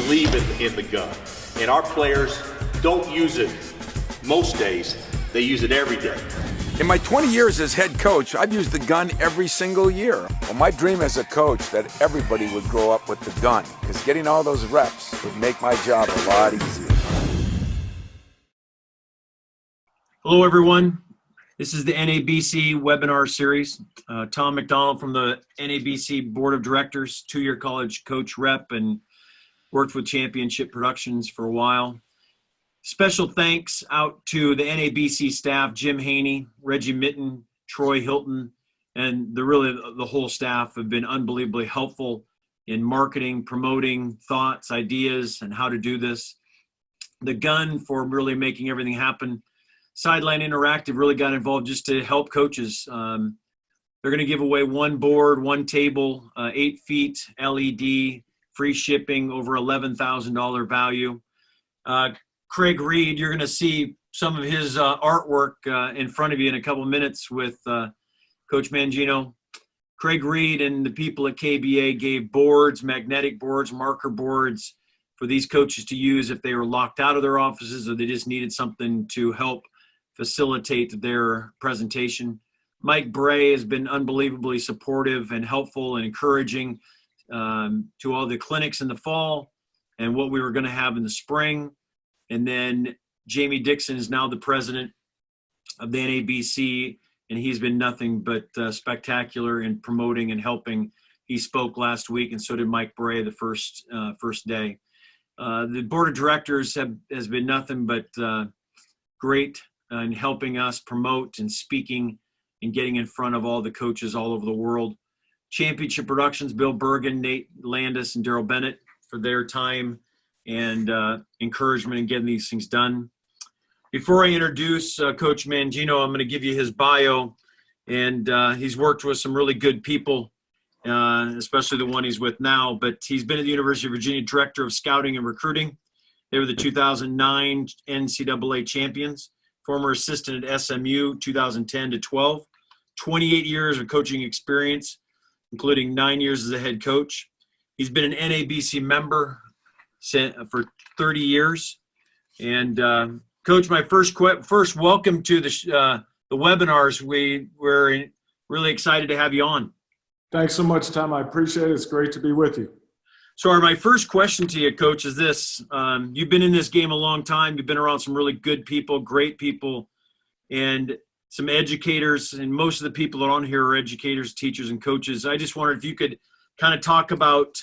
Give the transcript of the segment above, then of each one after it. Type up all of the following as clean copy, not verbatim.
believe in the gun. And our players don't use it most days. They use it every day. In my 20 years as head coach, I've used the gun every single year. Well, my dream as a coach that everybody would grow up with the gun, because getting all those reps would make my job a lot easier. Hello, everyone. This is the NABC webinar series. Tom McDonald from the NABC Board of Directors, two-year college coach rep, and worked with Championship Productions for a while. Special thanks out to the NABC staff, Jim Haney, Reggie Mitten, Troy Hilton, and the whole staff have been unbelievably helpful in marketing, promoting thoughts, ideas, and how to do this. The gun for really making everything happen. Sideline Interactive really got involved just to help coaches. They're going to give away one board, one table, 8 feet, LED, free shipping, over $11,000 value. Craig Reed, you're going to see some of his artwork in front of you in a couple of minutes with Coach Mangino. Craig Reed and the people at KBA gave boards, magnetic boards, marker boards for these coaches to use if they were locked out of their offices or they just needed something to help facilitate their presentation. Mike Bray has been unbelievably supportive and helpful and encouraging to all the clinics in the fall and what we were going to have in the spring. And then Jamie Dixon is now the president of the NABC, and he's been nothing but spectacular in promoting and helping. He spoke last week, and so did Mike Bray the first day. The board of directors has been nothing but great in helping us promote and speaking and getting in front of all the coaches all over the world. Championship Productions, Bill Bergen, Nate Landis, and Daryl Bennett for their time and encouragement in getting these things done. Before I introduce Coach Mangino, I'm going to give you his bio. And he's worked with some really good people, especially the one he's with now. But he's been at the University of Virginia Director of Scouting and Recruiting. They were the 2009 NCAA champions. Former assistant at SMU, 2010 to 12. 28 years of coaching experience, including 9 years as a head coach. He's been an NABC member for 30 years. And Coach, my first welcome to the webinars. We're really excited to have you on. Thanks so much, Tom. I appreciate it. It's great to be with you. So my first question to you, Coach, is this. You've been in this game a long time. You've been around some really good people, great people, and some educators. And most of the people that are on here are educators, teachers, and coaches. I just wondered if you could kind of talk about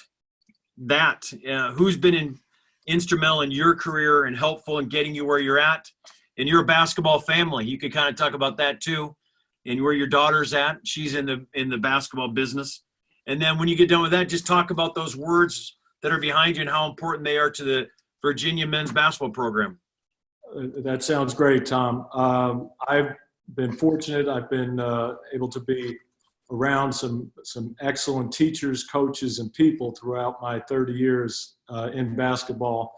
that. Who's been instrumental in your career and helpful in getting you where you're at? And you're a basketball family. You could kind of talk about that too, and where your daughter's at. She's in the basketball business. And then when you get done with that, just talk about those words that are behind you and how important they are to the Virginia men's basketball program. That sounds great, Tom. I've been fortunate. I've been able to be around some excellent teachers, coaches, and people throughout my 30 years in basketball.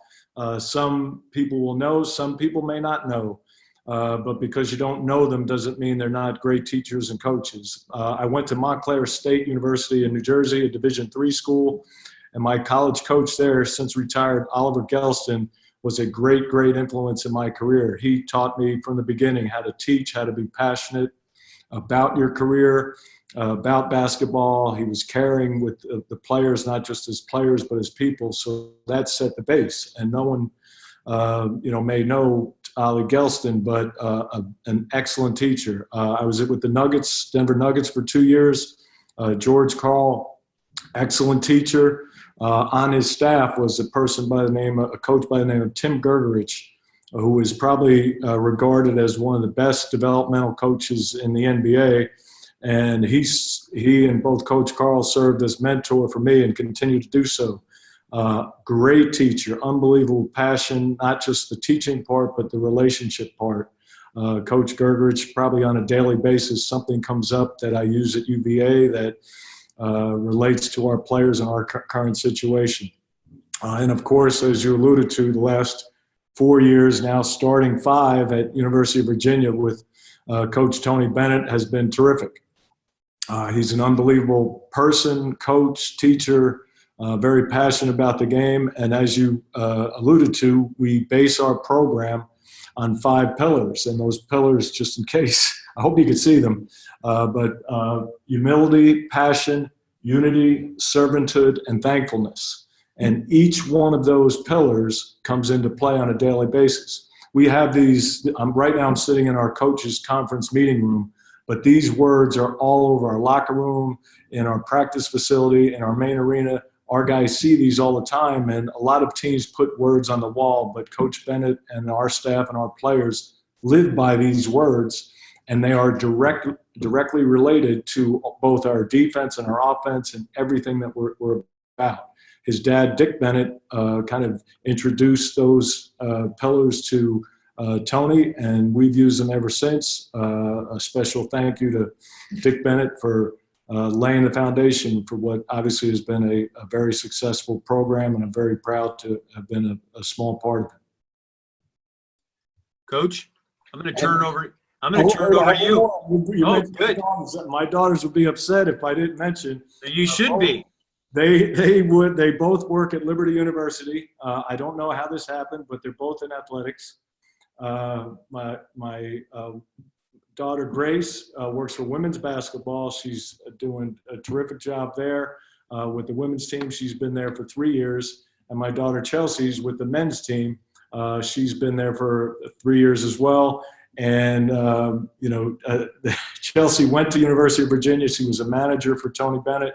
Some people will know, some people may not know. But because you don't know them doesn't mean they're not great teachers and coaches. I went to Montclair State University in New Jersey, a Division III school, and my college coach there, since retired, Oliver Gelston, was a great, great influence in my career. He taught me from the beginning how to teach, how to be passionate about your career, about basketball. He was caring with the players, not just as players, but as people. So that set the base. And no one, may know Ollie Gelston, but an excellent teacher. I was with the Nuggets, Denver Nuggets, for 2 years. George Karl, excellent teacher. On his staff was a coach by the name of Tim Gergerich, who is probably regarded as one of the best developmental coaches in the NBA. And he and both Coach Karl served as mentor for me and continue to do so. Great teacher, unbelievable passion, not just the teaching part, but the relationship part. Coach Gergerich, probably on a daily basis, something comes up that I use at UVA that relates to our players and our current situation. And of course, as you alluded to, the last 4 years now, starting 5 at University of Virginia with Coach Tony Bennett has been terrific. He's an unbelievable person, coach, teacher, very passionate about the game. And as you alluded to, we base our program on 5 pillars. And those pillars, just in case, I hope you can see them, but humility, passion, unity, servanthood, and thankfulness. And each one of those pillars comes into play on a daily basis. We have these, right now I'm sitting in our coaches conference meeting room, but these words are all over our locker room, in our practice facility, in our main arena. Our guys see these all the time, and a lot of teams put words on the wall, but Coach Bennett and our staff and our players live by these words, and they are directly related to both our defense and our offense and everything that we're about. His dad, Dick Bennett, kind of introduced those pillars to Tony, and we've used them ever since. A special thank you to Dick Bennett for laying the foundation for what obviously has been a very successful program, and I'm very proud to have been a small part of it. Coach, I'm going to turn over. I'm going to turn it over to you. Oh, good. My daughters would be upset if I didn't mention. You should be. They would. They both work at Liberty University. I don't know how this happened, but they're both in athletics. My daughter Grace works for women's basketball. She's doing a terrific job there with the women's team. She's been there for 3 years. And my daughter Chelsea's with the men's team. She's been there for 3 years as well. And, Chelsea went to University of Virginia. She was a manager for Tony Bennett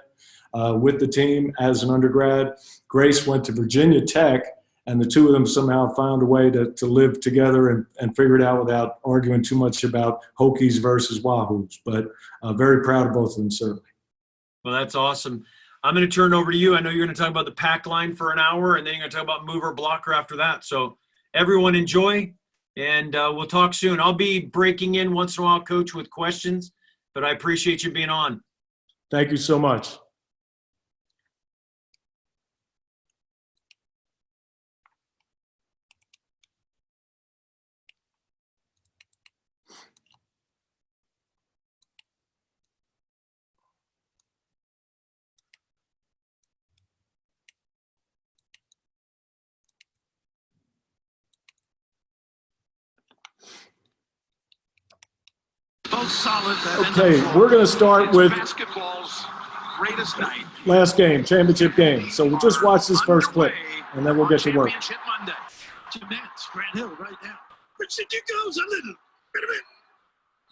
with the team as an undergrad. Grace went to Virginia Tech, and the two of them somehow found a way to live together and figure it out without arguing too much about Hokies versus Wahoos. But very proud of both of them, certainly. Well, that's awesome. I'm going to turn it over to you. I know you're going to talk about the pack line for an hour, and then you're going to talk about mover blocker after that. So everyone enjoy, and we'll talk soon. I'll be breaking in once in a while, Coach, with questions, but I appreciate you being on. Thank you so much. Okay, we're going to start with last game, championship game. So we'll just watch this first clip, and then we'll get to work.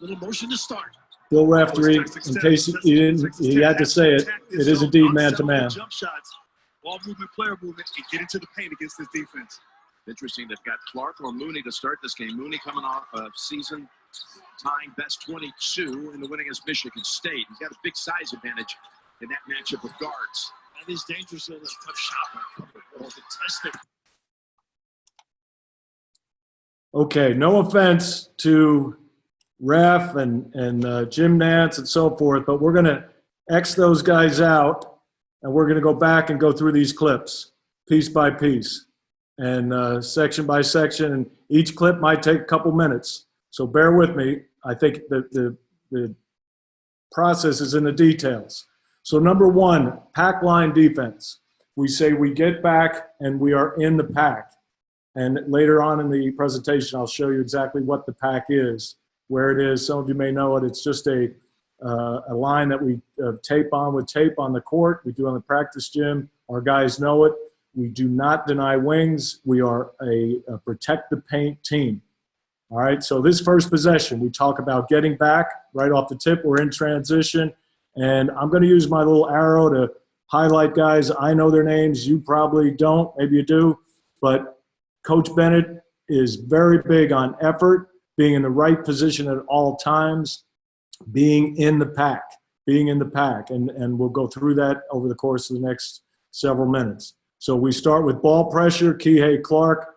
Little motion to start. Bill Raftery, in case he had to say it, it is indeed man-to-man. Ball movement, player movement, and get into the paint against this defense. Interesting, they've got Clark or Mooney to start this game. Mooney coming off a season tying best 22 in the win against Michigan State. He's got a big size advantage in that matchup with guards. That is dangerous in a tough shot. Okay, no offense to Ref and Jim Nantz and so forth, but we're going to X those guys out, and we're going to go back and go through these clips piece by piece and section by section, and each clip might take a couple minutes. So bear with me. I think the process is in the details. So number one, pack line defense. We say we get back and we are in the pack. And later on in the presentation, I'll show you exactly what the pack is, where it is. Some of you may know it. It's just a line that we tape on with tape on the court. We do on the practice gym. Our guys know it. We do not deny wings. We are a protect the paint team. All right, so this first possession, we talk about getting back right off the tip. We're in transition, and I'm going to use my little arrow to highlight guys. I know their names. You probably don't. Maybe you do. But Coach Bennett is very big on effort, being in the right position at all times, being in the pack. And we'll go through that over the course of the next several minutes. So we start with ball pressure. Kihei Clark.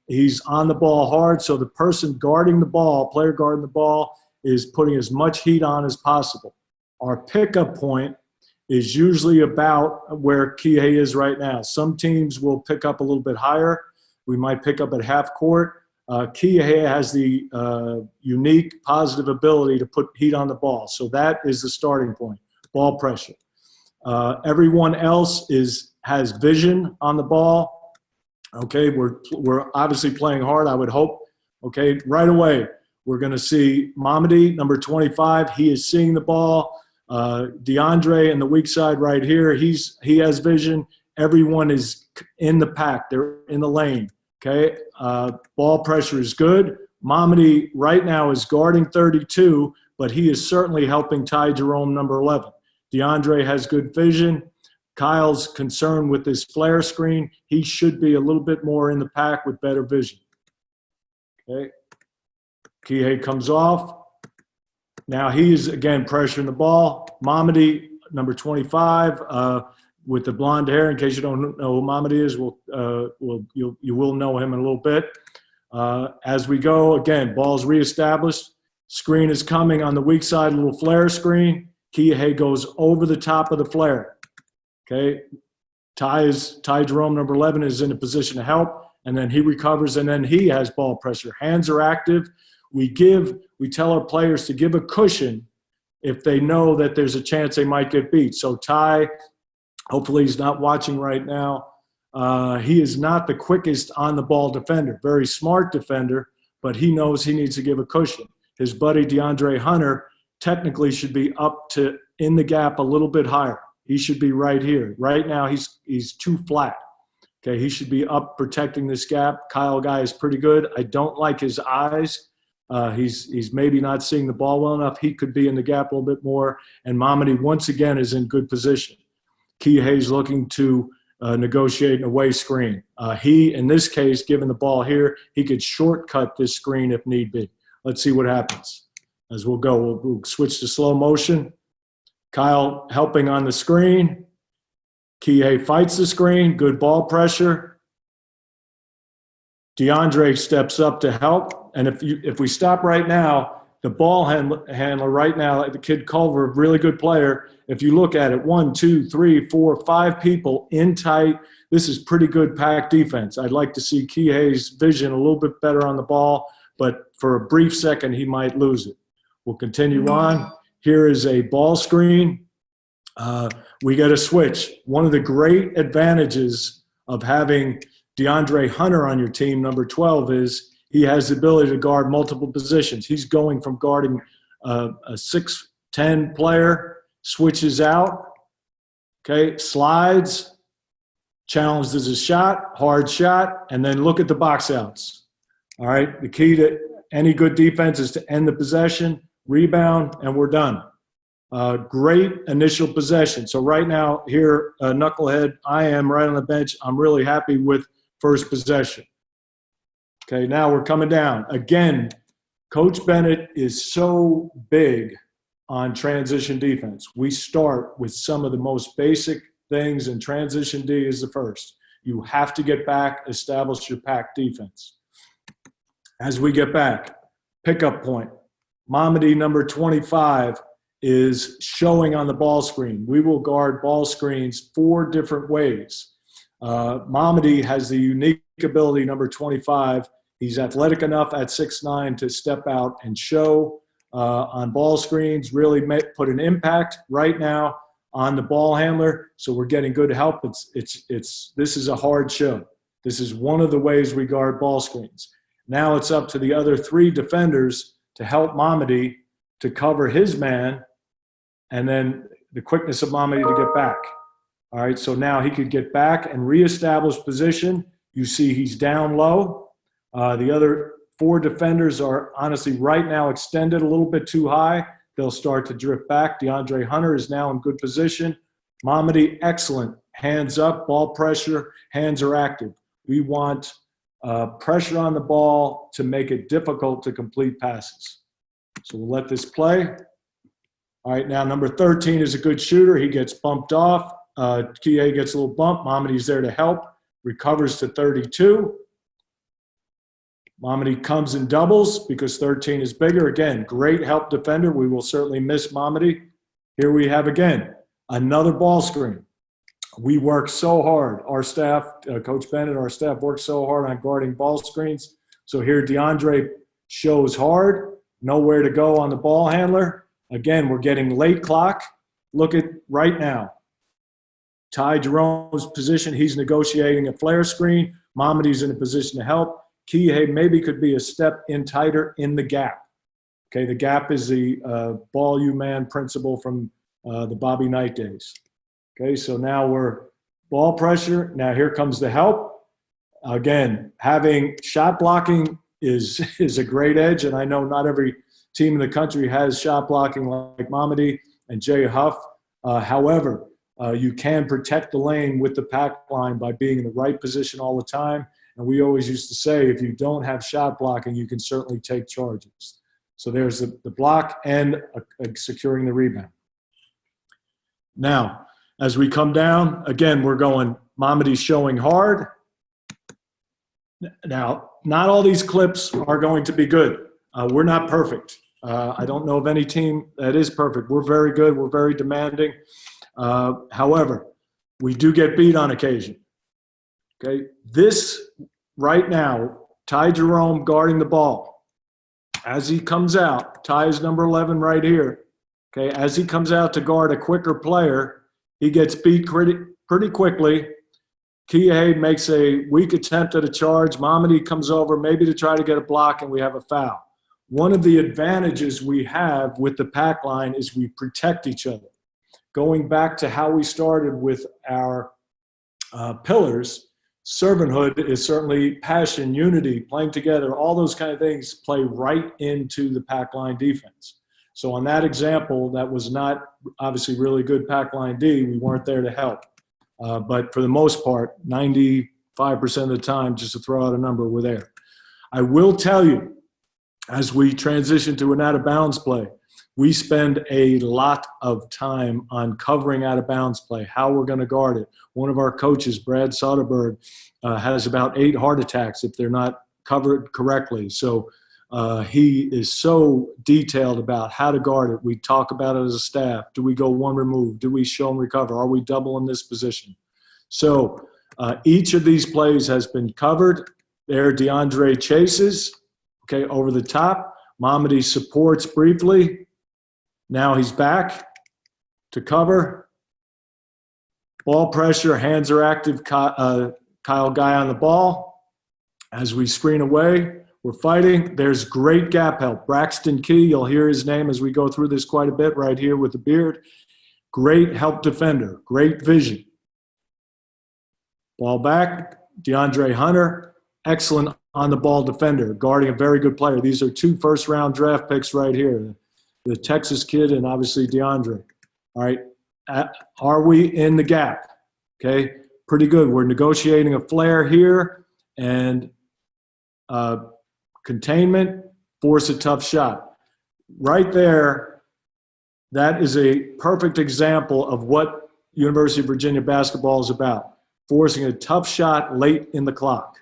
He's on the ball hard, so the person guarding the ball, player guarding the ball, is putting as much heat on as possible. Our pickup point is usually about where Kihei is right now. Some teams will pick up a little bit higher. We might pick up at half court. Kihei has the unique positive ability to put heat on the ball. So that is the starting point, ball pressure. Everyone else has vision on the ball. Okay, we're obviously playing hard, I would hope. Okay, right away, we're going to see Mamadi, number 25. He is seeing the ball. DeAndre in the weak side right here, he has vision. Everyone is in the pack. They're in the lane. Okay, ball pressure is good. Mamadi right now is guarding 32, but he is certainly helping Ty Jerome, number 11. DeAndre has good vision. Kyle's concerned with this flare screen. He should be a little bit more in the pack with better vision. Okay. Kihei comes off. Now he's, again, pressuring the ball. Mamadi, number 25, with the blonde hair. In case you don't know who Mamadi is, you will know him in a little bit. As we go, again, ball's reestablished. Screen is coming on the weak side, a little flare screen. Kihei goes over the top of the flare. Okay, Ty Jerome, number 11, is in a position to help, and then he recovers, and then he has ball pressure. Hands are active. We tell our players to give a cushion if they know that there's a chance they might get beat. So Ty, hopefully he's not watching right now. He is not the quickest on-the-ball defender. Very smart defender, but he knows he needs to give a cushion. His buddy DeAndre Hunter technically should be up to in the gap a little bit higher. He should be right here. Right now, he's too flat. Okay, he should be up protecting this gap. Kyle Guy is pretty good. I don't like his eyes. He's maybe not seeing the ball well enough. He could be in the gap a little bit more. And Mamadi, once again, is in good position. Kihei's looking to negotiate an away screen. He, in this case, given the ball here, he could shortcut this screen if need be. Let's see what happens as we'll go. We'll switch to slow motion. Kyle helping on the screen. Kihei fights the screen. Good ball pressure. DeAndre steps up to help. And if we stop right now, the ball handler right now, the kid Culver, really good player. If you look at it, 1, 2, 3, 4, 5 people in tight. This is pretty good pack defense. I'd like to see Kihei's vision a little bit better on the ball, but for a brief second, he might lose it. We'll continue on. Here is a ball screen. We get a switch. One of the great advantages of having DeAndre Hunter on your team, number 12, is he has the ability to guard multiple positions. He's going from guarding a 6'10" player, switches out, okay, slides, challenges a shot, hard shot, and then look at the box outs. All right, the key to any good defense is to end the possession, rebound, and we're done. Great initial possession. So right now here, Knucklehead, I am right on the bench. I'm really happy with first possession. Okay, now we're coming down. Again, Coach Bennett is so big on transition defense. We start with some of the most basic things, and transition D is the first. You have to get back, establish your pack defense. As we get back, pickup point. Mamadi, number 25, is showing on the ball screen. We will guard ball screens 4 different ways. Mamadi has the unique ability, number 25. He's athletic enough at 6'9" to step out and show on ball screens, really put an impact right now on the ball handler. So we're getting good help. This is a hard show. This is one of the ways we guard ball screens. Now it's up to the other 3 defenders to help Mamadi to cover his man, and then the quickness of Mamadi to get back. All right, so now he could get back and reestablish position. You see he's down low. The other 4 defenders are honestly right now extended a little bit too high. They'll start to drift back. DeAndre Hunter is now in good position. Mamadi, excellent. Hands up, ball pressure, hands are active. We want pressure on the ball to make it difficult to complete passes. So we'll let this play. All right, now number 13 is a good shooter. He gets bumped off. Kihei gets a little bump. Mamadi's there to help. Recovers to 32. Mamadi comes in doubles because 13 is bigger. Again, great help defender. We will certainly miss Mamadi. Here we have, again, another ball screen. We work so hard. Our staff, Coach Bennett, our staff works so hard on guarding ball screens. So here DeAndre shows hard, nowhere to go on the ball handler. Again, we're getting late clock. Look at right now. Ty Jerome's position, he's negotiating a flare screen. Mamadi's in a position to help. Kihei maybe could be a step in tighter in the gap. Okay, the gap is the ball you man principle from the Bobby Knight days. Okay, so now we're ball pressure. Now here comes the help. Again, having shot blocking is a great edge, and I know not every team in the country has shot blocking like Mamadi and Jay Huff. However, you can protect the lane with the pack line by being in the right position all the time. And we always used to say, if you don't have shot blocking, you can certainly take charges. So there's the block and securing the rebound. Now, as we come down, again, we're going Mamadi's showing hard. Now, not all these clips are going to be good. We're not perfect. I don't know of any team that is perfect. We're very good. We're very demanding. However, we do get beat on occasion. Okay, this right now, Ty Jerome guarding the ball. As he comes out, Ty is number 11 right here. Okay, as he comes out to guard a quicker player, he gets beat pretty quickly. Kihei makes a weak attempt at a charge. Mamadi comes over maybe to try to get a block, and we have a foul. One of the advantages we have with the pack line is we protect each other. Going back to how we started with our pillars, servanthood is certainly passion, unity, playing together, all those kind of things play right into the pack line defense. So on that example, that was not obviously really good pack line D. We weren't there to help. But for the most part, 95% of the time, just to throw out a number, we're there. I will tell you, as we transition to an out-of-bounds play, we spend a lot of time on covering out-of-bounds play, how we're going to guard it. One of our coaches, Brad Soderberg, has about 8 heart attacks if they're not covered correctly. So he is so detailed about how to guard it. We talk about it as a staff. Do we go one remove? Do we show and recover? Are we double in this position? So each of these plays has been covered. There, DeAndre chases, okay, over the top. Mamadi supports briefly. Now he's back to cover. Ball pressure, hands are active. Kyle Guy on the ball. As we screen away, we're fighting. There's great gap help. Braxton Key, you'll hear his name as we go through this quite a bit right here with the beard. Great help defender, great vision. Ball back, DeAndre Hunter, excellent on the ball defender, guarding a very good player. These are 2 first-round draft picks right here, the Texas kid and obviously DeAndre. All right, are we in the gap? Okay, pretty good. We're negotiating a flare here and containment, force a tough shot. Right there, that is a perfect example of what University of Virginia basketball is about, forcing a tough shot late in the clock.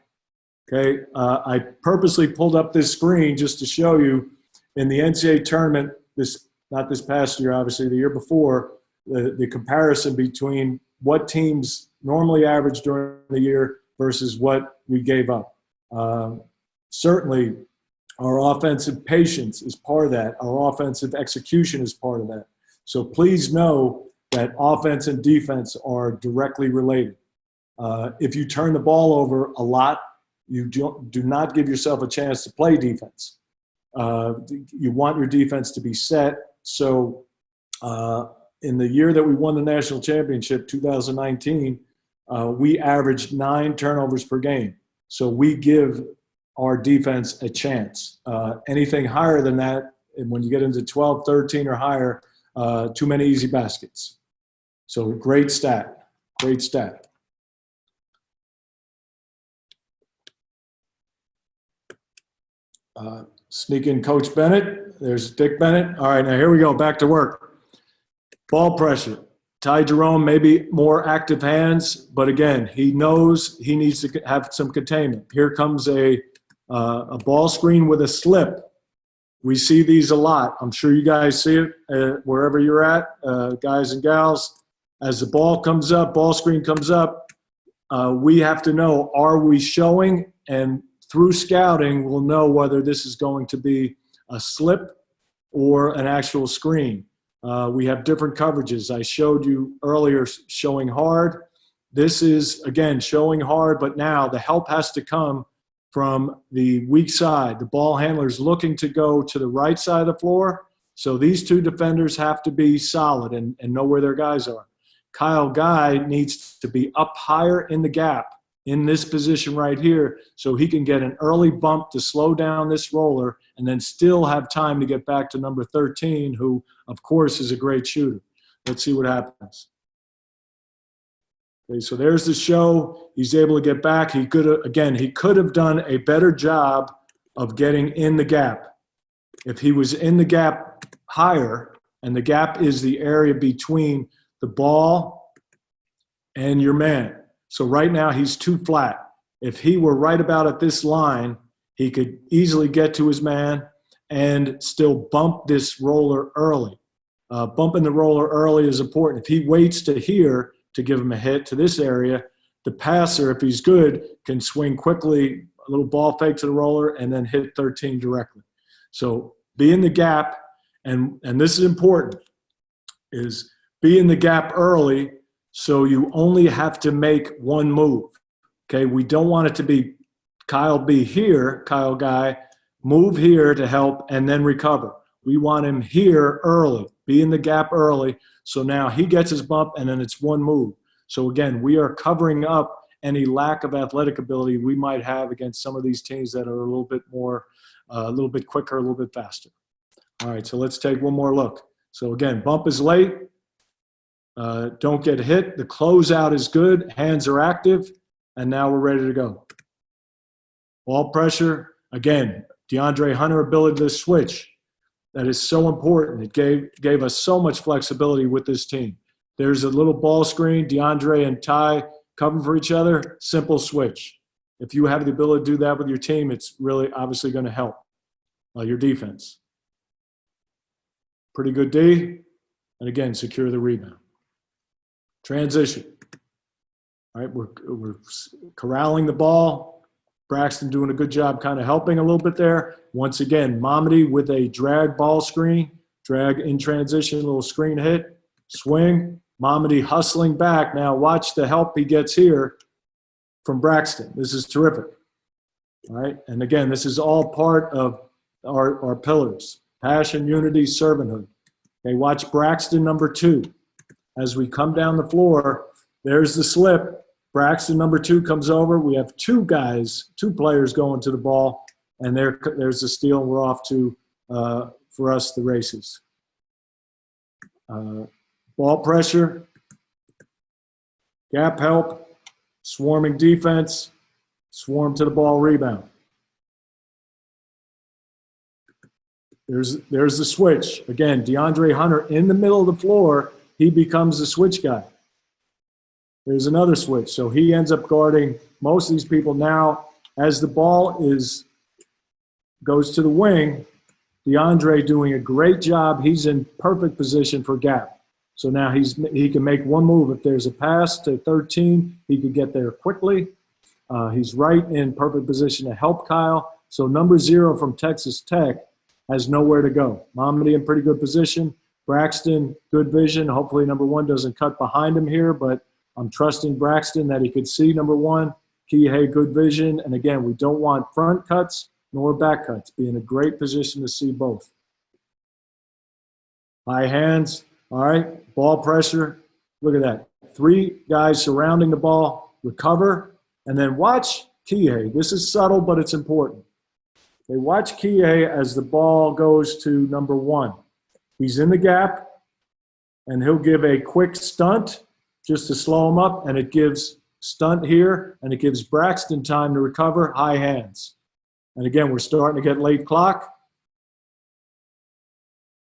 Okay, I purposely pulled up this screen just to show you in the NCAA tournament, not this past year, obviously, the year before, the comparison between what teams normally average during the year versus what we gave up. Certainly, our offensive patience is part of that. Our offensive execution is part of that. So please know that offense and defense are directly related. If you turn the ball over a lot, you do not give yourself a chance to play defense. You want your defense to be set. So in the year that we won the national championship, 2019, we averaged 9 turnovers per game. So we give our defense a chance. Anything higher than that, and when you get into 12, 13 or higher, too many easy baskets. So great stat, great stat. Sneak in Coach Bennett. There's Dick Bennett. All right, now here we go, back to work. Ball pressure. Ty Jerome, maybe more active hands, but again, he knows he needs to have some containment. Here comes a ball screen with a slip. We see these a lot. I'm sure you guys see it wherever you're at, guys and gals. As the ball comes up, ball screen comes up, we have to know, are we showing? And through scouting, we'll know whether this is going to be a slip or an actual screen. We have different coverages. I showed you earlier showing hard. This is, again, showing hard, but now the help has to come from the weak side. The ball handler's looking to go to the right side of the floor, so these two defenders have to be solid and know where their guys are. Kyle Guy needs to be up higher in the gap in this position right here so he can get an early bump to slow down this roller and then still have time to get back to number 13, who, of course, is a great shooter. Let's see what happens. Okay, so there's the show. He's able to get back. He could have done a better job of getting in the gap. If he was in the gap higher, and the gap is the area between the ball and your man. So right now he's too flat. If he were right about at this line, he could easily get to his man and still bump this roller early. Bumping the roller early is important. If he waits to here to give him a hit to this area, the passer, if he's good, can swing quickly, a little ball fake to the roller, and then hit 13 directly. So be in the gap, and this is important, is be in the gap early so you only have to make one move. Okay, we don't want it to be Kyle be here, Kyle Guy, move here to help and then recover. We want him here early, be in the gap early, so now he gets his bump and then it's one move. So again, we are covering up any lack of athletic ability we might have against some of these teams that are a little bit more, a little bit quicker, a little bit faster. All right, so let's take one more look. So again, bump is late. Don't get hit. The closeout is good. Hands are active. And now we're ready to go. Ball pressure. Again, DeAndre Hunter ability to switch. That is so important. It gave us so much flexibility with this team. There's a little ball screen. DeAndre and Ty covering for each other. Simple switch. If you have the ability to do that with your team, it's really obviously going to help your defense. Pretty good D. And again, secure the rebound. Transition. All right, we're corralling the ball. Braxton doing a good job kind of helping a little bit there. Once again, Mamadi with a drag ball screen. Drag in transition, a little screen hit. Swing. Mamadi hustling back. Now watch the help he gets here from Braxton. This is terrific. All right, and again, this is all part of our pillars. Passion, unity, servanthood. Okay, watch Braxton number 2. As we come down the floor, there's the slip. Braxton number 2 comes over. We have two players going to the ball, and there's the steal, and we're off to, for us, the races. Ball pressure, gap help, swarming defense, swarm to the ball rebound. There's the switch. Again, DeAndre Hunter in the middle of the floor, he becomes the switch guy. There's another switch. So he ends up guarding most of these people. Now, as the ball goes to the wing, DeAndre doing a great job. He's in perfect position for gap. So now he can make one move. If there's a pass to 13, he could get there quickly. He's right in perfect position to help Kyle. So number 0 from Texas Tech has nowhere to go. Mamadi in pretty good position. Braxton, good vision. Hopefully number 1 doesn't cut behind him here, but I'm trusting Braxton that he could see number 1. Kihei, good vision. And again, we don't want front cuts nor back cuts. Be in a great position to see both. High hands. All right, ball pressure. Look at that. 3 guys surrounding the ball. Recover. And then watch Kihei. This is subtle, but it's important. They watch Kihei as the ball goes to number 1. He's in the gap, and he'll give a quick stunt just to slow him up, and it gives stunt here, and it gives Braxton time to recover. High hands. And again, we're starting to get late clock.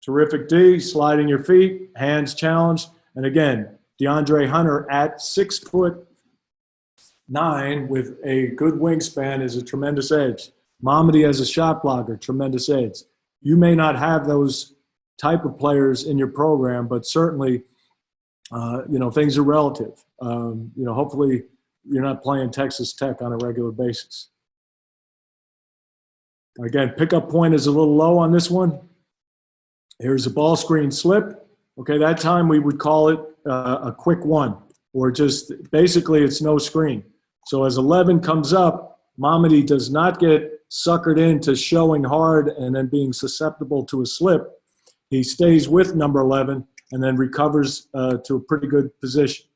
Terrific D, sliding your feet, hands challenged. And again, DeAndre Hunter at 6'9" with a good wingspan is a tremendous edge. Mamadi as a shot blocker, tremendous edge. You may not have those type of players in your program, but certainly, things are relative. Hopefully you're not playing Texas Tech on a regular basis. Again, pickup point is a little low on this one. Here's a ball screen slip. Okay, that time we would call it a quick one, or just basically it's no screen. So as 11 comes up, Mamadi does not get suckered into showing hard and then being susceptible to a slip. He stays with number 11 and then recovers to a pretty good position.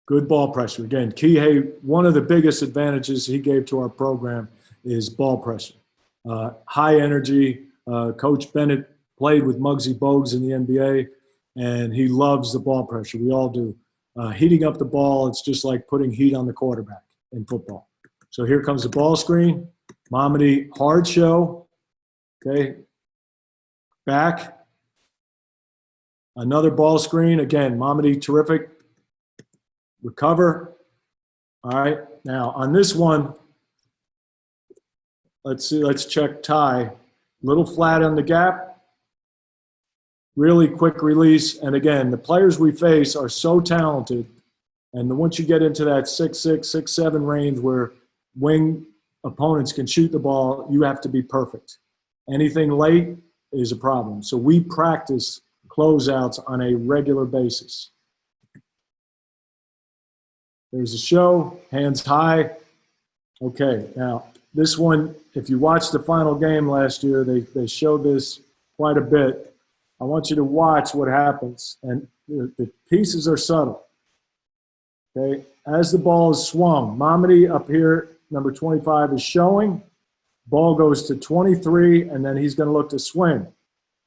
Good ball pressure. Again, Kihei, one of the biggest advantages he gave to our program is ball pressure. High energy. Coach Bennett played with Muggsy Bogues in the NBA, and he loves the ball pressure. We all do. Heating up the ball, it's just like putting heat on the quarterback in football. So here comes the ball screen. Mamadi, hard show. Okay. Back. Another ball screen. Again, Mamadi, terrific. Recover. All right. Now on this one, let's see. Let's check Ty. Little flat on the gap. Really quick release. And again, the players we face are so talented. And once you get into that 6'6", 6'7" range where wing opponents can shoot the ball, you have to be perfect. Anything late is a problem. So we practice closeouts on a regular basis. There's a show, hands high. Okay, now this one, if you watched the final game last year, they showed this quite a bit. I want you to watch what happens. And the pieces are subtle. Okay, as the ball is swung, Mamadi up here, number 25, is showing. Ball goes to 23, and then he's going to look to swing.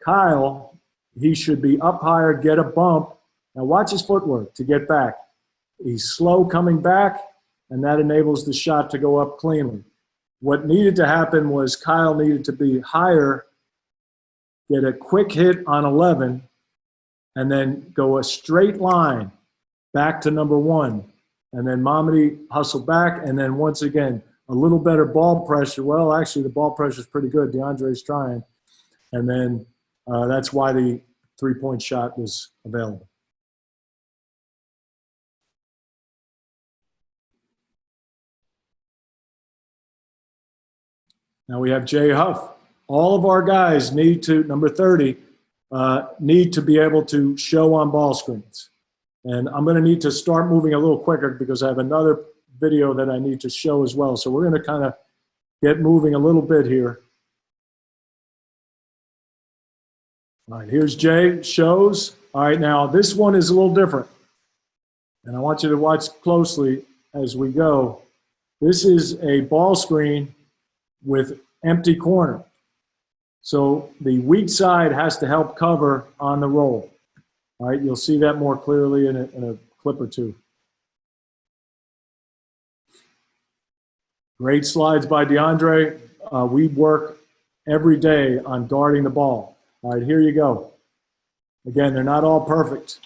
Kyle, he should be up higher, get a bump. Now watch his footwork to get back. He's slow coming back, and that enables the shot to go up cleanly. What needed to happen was Kyle needed to be higher, get a quick hit on 11, and then go a straight line back to number 1. And then Mamadi hustle back, and then once again, a little better ball pressure. Well, actually, the ball pressure is pretty good. DeAndre's trying. And then that's why the three-point shot was available. Now we have Jay Huff. All of our guys need to, number 30, need to be able to show on ball screens. And I'm going to need to start moving a little quicker because I have another video that I need to show as well. So we're going to kind of get moving a little bit here. All right, here's Jay, shows. All right, now this one is a little different. And I want you to watch closely as we go. This is a ball screen with empty corner. So the weak side has to help cover on the roll. All right, you'll see that more clearly in a clip or two. Great slides by DeAndre. We work every day on guarding the ball. All right, here you go. Again, they're not all perfect.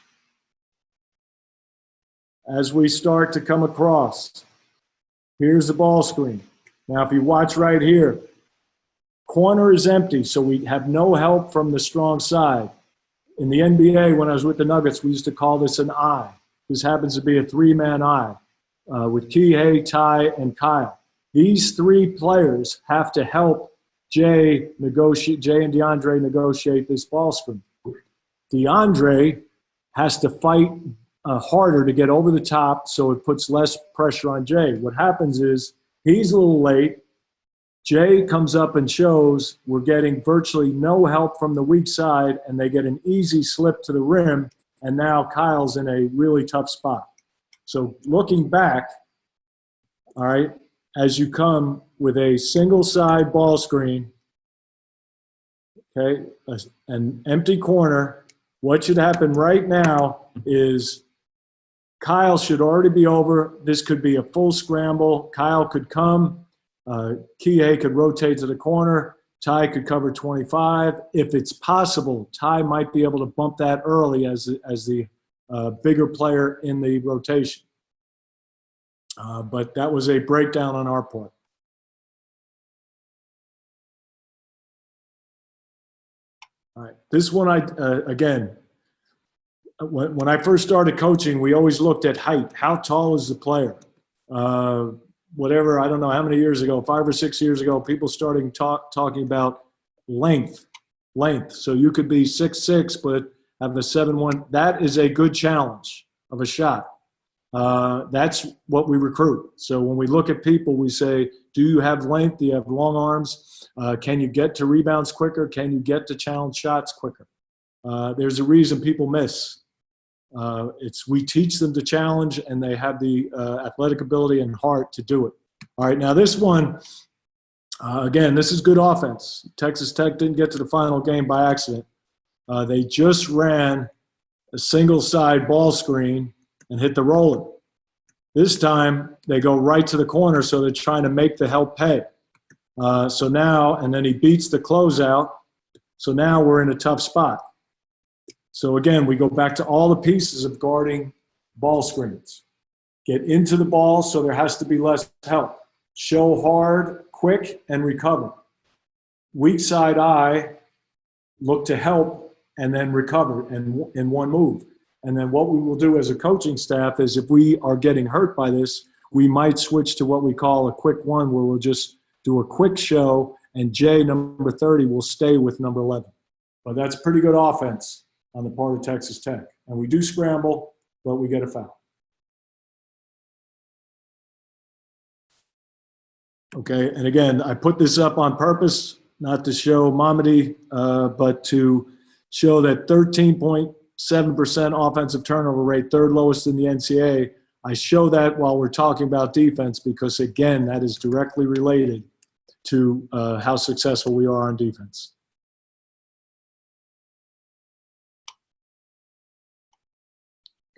As we start to come across, here's the ball screen. Now, if you watch right here, corner is empty, so we have no help from the strong side. In the NBA, when I was with the Nuggets, we used to call this an eye. This happens to be a three-man eye with Kihei, Ty, and Kyle. These three players have to help Jay and DeAndre negotiate this ball screen. DeAndre has to fight harder to get over the top, so it puts less pressure on Jay. What happens is he's a little late. Jay comes up and shows we're getting virtually no help from the weak side, and they get an easy slip to the rim, and now Kyle's in a really tough spot. So looking back, all right, as you come with a single side ball screen, okay, an empty corner, what should happen right now is Kyle should already be over. This could be a full scramble. Kyle could come. Kihei could rotate to the corner. Ty could cover 25. If it's possible, Ty might be able to bump that early as the bigger player in the rotation. But that was a breakdown on our part. All right, this one, again, when I first started coaching, we always looked at height. How tall is the player? whatever, I don't know how many years ago, 5 or 6 years ago, people starting talking about length. So you could be 6'6", but have a 7'1". That is a good challenge of a shot. That's what we recruit. So when we look at people, we say, do you have length? Do you have long arms? Can you get to rebounds quicker? Can you get to challenge shots quicker? There's a reason people miss. We teach them to challenge, and they have the athletic ability and heart to do it. All right, now this one, again, this is good offense. Texas Tech didn't get to the final game by accident. They just ran a single side ball screen and hit the roller. This time they go right to the corner, so they're trying to make the help pay. So now, and then he beats the closeout. So now we're in a tough spot. So again, we go back to all the pieces of guarding ball screens. Get into the ball, so there has to be less help. Show hard, quick, and recover. Weak side eye, look to help, and then recover in one move. And then what we will do as a coaching staff is, if we are getting hurt by this, we might switch to what we call a quick one, where we'll just do a quick show, and Jay, number 30, will stay with number 11. But that's pretty good offense on the part of Texas Tech. And we do scramble, but we get a foul. Okay, and again, I put this up on purpose, not to show Mamadi, but to show that 13.7% offensive turnover rate, third lowest in the NCAA. I show that while we're talking about defense because, again, that is directly related to how successful we are on defense.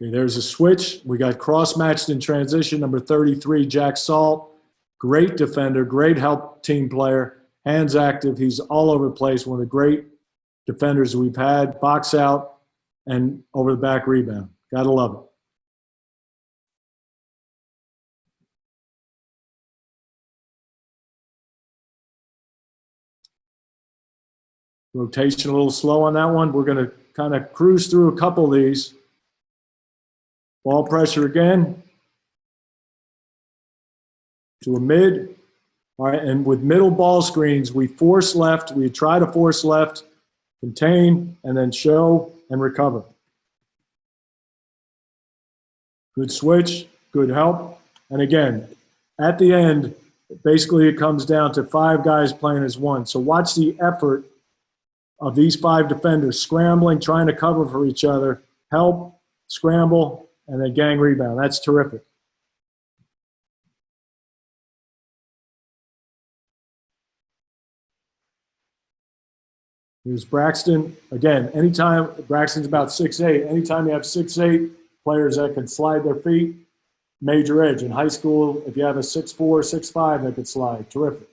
Okay, there's a switch. We got cross-matched in transition. Number 33, Jack Salt. Great defender, great help team player, hands active. He's all over the place, one of the great defenders we've had. Box out and over the back rebound. Gotta love it. Rotation a little slow on that one. We're going to kind of cruise through a couple of these. Ball pressure again. To a mid. All right, and with middle ball screens, we force left. We try to force left, contain, and then show and recover. Good switch, good help. And again, at the end, basically it comes down to 5 guys playing as one. So watch the effort of these 5 defenders scrambling, trying to cover for each other, help, scramble, and then gang rebound. That's terrific. Here's Braxton. Again, anytime, Braxton's about 6'8". Anytime you have 6'8", players that can slide their feet, major edge. In high school, if you have a 6'4", 6'5", that could slide. Terrific.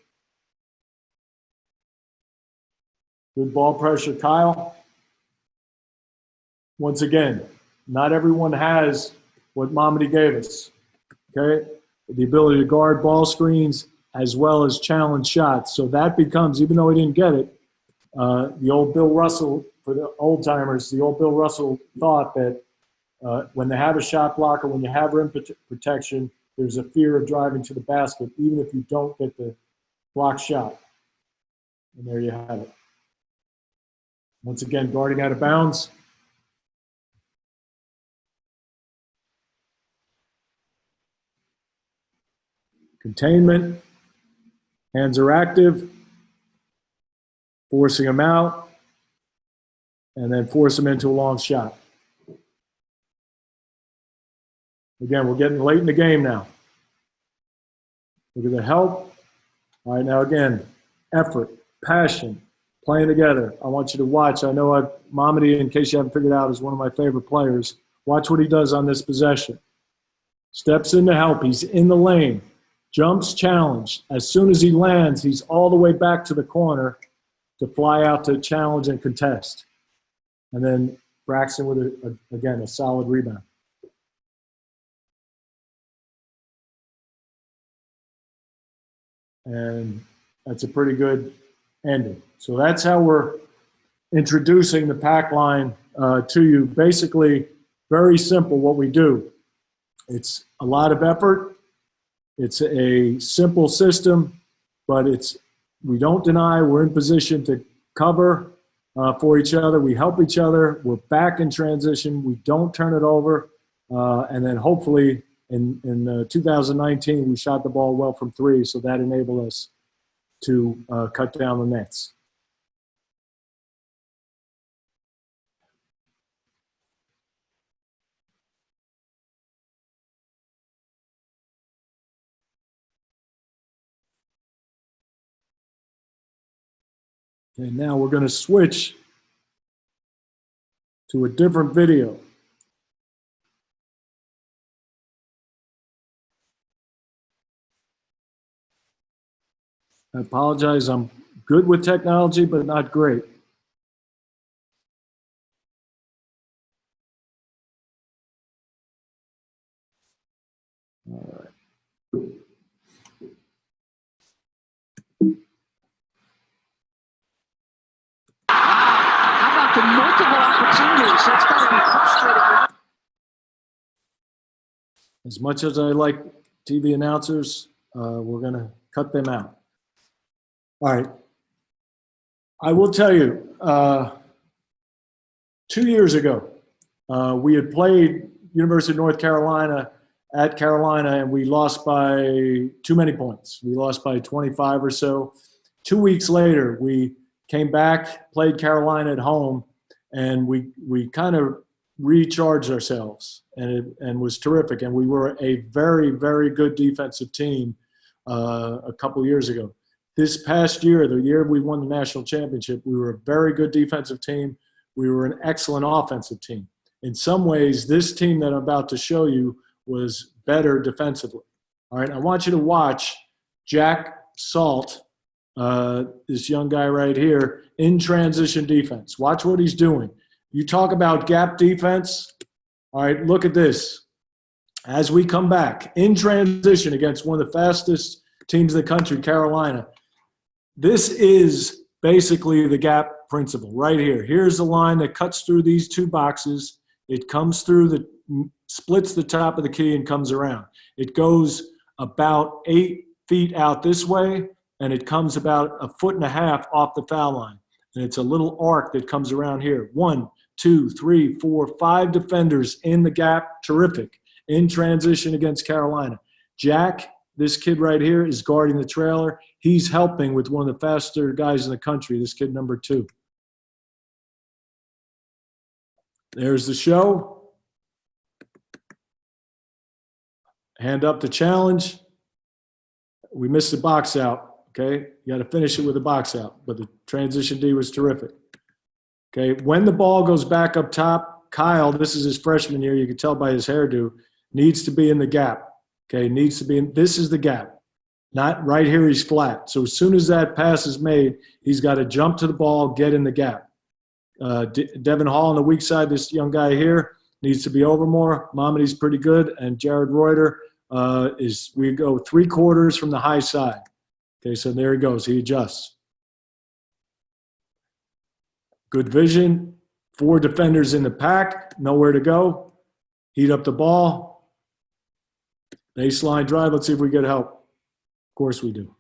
Good ball pressure, Kyle. Once again, not everyone has what Mamadi gave us, okay? The ability to guard ball screens as well as challenge shots. So that becomes, even though he didn't get it, the old Bill Russell, for the old timers, the old Bill Russell thought that when they have a shot blocker, when you have rim protection, there's a fear of driving to the basket, even if you don't get the block shot. And there you have it. Once again, guarding out of bounds. Containment. Hands are active. Forcing them out, and then force them into a long shot. Again, we're getting late in the game now. Look at the help. All right, now again, effort, passion, playing together. I want you to watch. I know Mamadi, in case you haven't figured out, is one of my favorite players. Watch what he does on this possession. Steps in to help. He's in the lane. Jumps, challenge. As soon as he lands, he's all the way back to the corner to fly out to challenge and contest. And then Braxton with, again, a solid rebound. And that's a pretty good ending. So that's how we're introducing the pack line to you. Basically, very simple what we do. It's a lot of effort. It's a simple system, but we don't deny. We're in position to cover for each other. We help each other. We're back in transition. We don't turn it over. And then hopefully in 2019, we shot the ball well from three, so that enabled us to cut down the nets. Okay, now we're going to switch to a different video. I apologize, I'm good with technology, but not great. All right. How about the multiple opportunities? That's got to be frustrating. As much as I like TV announcers, we're going to cut them out. All right. I will tell you, 2 years ago, we had played University of North Carolina at Carolina, and we lost by too many points. We lost by 25 or so. 2 weeks later, we came back, played Carolina at home, and we kind of recharged ourselves, and it was terrific. And we were a very, very good defensive team a couple years ago. This past year, the year we won the national championship, we were a very good defensive team. We were an excellent offensive team. In some ways, this team that I'm about to show you was better defensively. All right, I want you to watch Jack Salt, this young guy right here, in transition defense. Watch what he's doing. You talk about gap defense. All right, look at this. As we come back in transition against one of the fastest teams in the country, Carolina, this is basically the gap principle right here. Here's the line that cuts through these two boxes. It comes through splits the top of the key and comes around. It goes about 8 feet out this way, and it comes about 1.5 feet off the foul line. And it's a little arc that comes around here. 1, 2, 3, 4, 5 defenders in the gap. Terrific. In transition against Carolina. Jack, this kid right here, is guarding the trailer. He's helping with one of the faster guys in the country, this kid number 2. There's the show. Hand up the challenge. We missed the box out, okay? You got to finish it with a box out, but the transition D was terrific. Okay, when the ball goes back up top, Kyle, this is his freshman year, you can tell by his hairdo, needs to be in the gap. Okay, needs to be in, this is the gap. Not right here, he's flat. So as soon as that pass is made, he's got to jump to the ball, get in the gap. Devin Hall on the weak side, this young guy here, needs to be over more. Momedy's pretty good, and Jared Reuter we go 3/4 from the high side. Okay, so there he goes. He adjusts. Good vision. 4 defenders in the pack. Nowhere to go. Heat up the ball. Baseline drive. Let's see if we get help. Of course we do.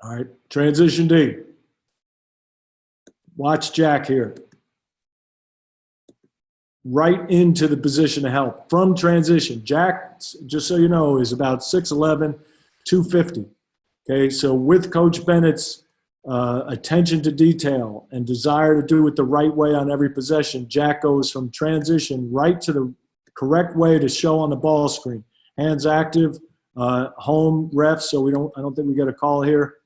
All right, transition D. Watch Jack here. Right into the position to help from transition. Jack, just so you know, is about 6'11", 250. Okay, so with Coach Bennett's attention to detail and desire to do it the right way on every possession, Jack goes from transition right to the correct way to show on the ball screen. Hands active, home ref, so I don't think we get a call here.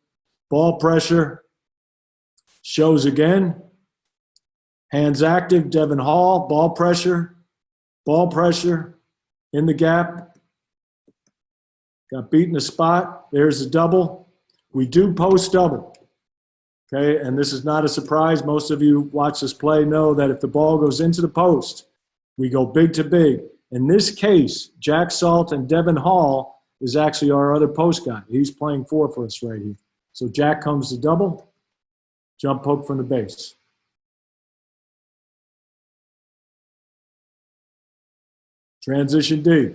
Ball pressure, shows again. Hands active, Devin Hall, ball pressure, in the gap. Got beat in the spot. There's the double. We do post double. Okay, and this is not a surprise. Most of you watch this play know that if the ball goes into the post, we go big to big. In this case, Jack Salt and Devin Hall is actually our other post guy. He's playing 4 for us right here. So Jack comes to double, jump poke from the base. Transition D.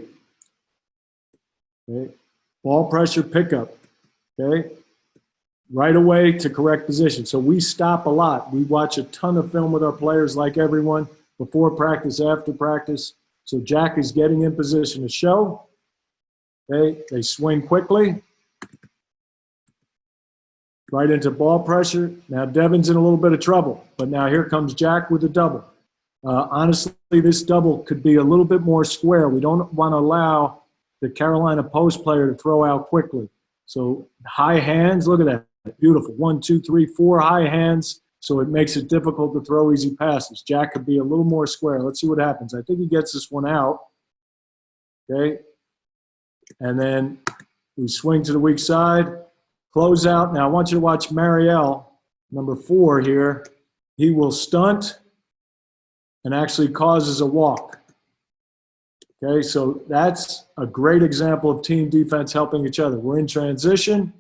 Okay. Ball pressure pickup. Okay. Right away to correct position. So we stop a lot. We watch a ton of film with our players, like everyone, before practice, after practice. So Jack is getting in position to show. Okay. They swing quickly. Right into ball pressure. Now Devin's in a little bit of trouble, but now here comes Jack with a double. Honestly, this double could be a little bit more square. We don't want to allow the Carolina post player to throw out quickly. So high hands, look at that. Beautiful. 1, 2, 3, 4 high hands. So it makes it difficult to throw easy passes. Jack could be a little more square. Let's see what happens. I think he gets this one out. Okay. And then we swing to the weak side. Close out. Now I want you to watch Marielle, number 4 here. He will stunt and actually causes a walk. Okay, so that's a great example of team defense helping each other. We're in transition.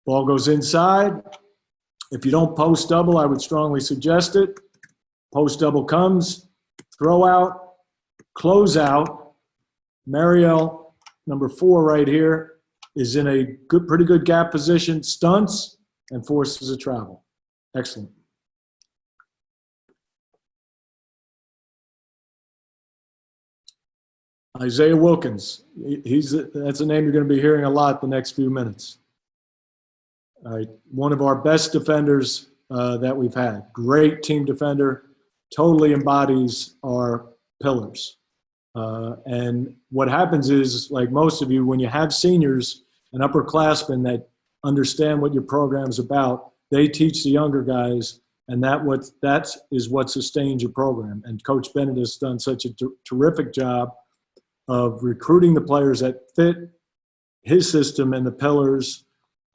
Ball goes inside. If you don't post double, I would strongly suggest it. Post double comes, throw out, close out. Marielle, number 4 right here, is in a pretty good gap position, stunts, and forces a travel. Excellent. Isaiah Wilkins. That's a name you're going to be hearing a lot the next few minutes. All right, one of our best defenders that we've had. Great team defender, totally embodies our pillars. And what happens is, like most of you, when you have seniors and upperclassmen that understand what your program is about, they teach the younger guys, and that is what sustains your program. And Coach Bennett has done such a terrific job of recruiting the players that fit his system and the pillars,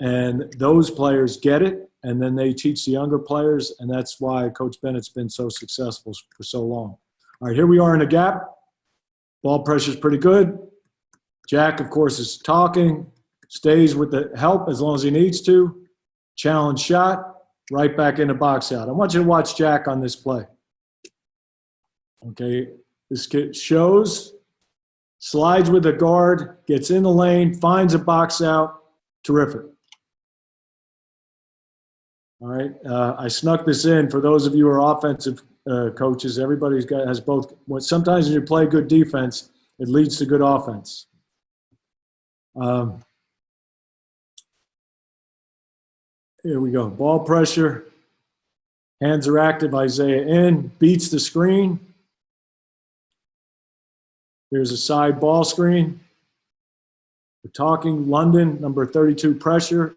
and those players get it, and then they teach the younger players, and that's why Coach Bennett's been so successful for so long. All right, here we are in a gap. Ball pressure is pretty good. Jack, of course, is talking, stays with the help as long as he needs to. Challenge shot, right back in the box out. I want you to watch Jack on this play. Okay, this kid shows, slides with the guard, gets in the lane, finds a box out. Terrific. All right, I snuck this in for those of you who are offensive coaches. Everybody's has both. Sometimes when you play good defense, it leads to good offense. Here we go. Ball pressure. Hands are active. Isaiah in. Beats the screen. Here's a side ball screen. We're talking London, number 32 pressure.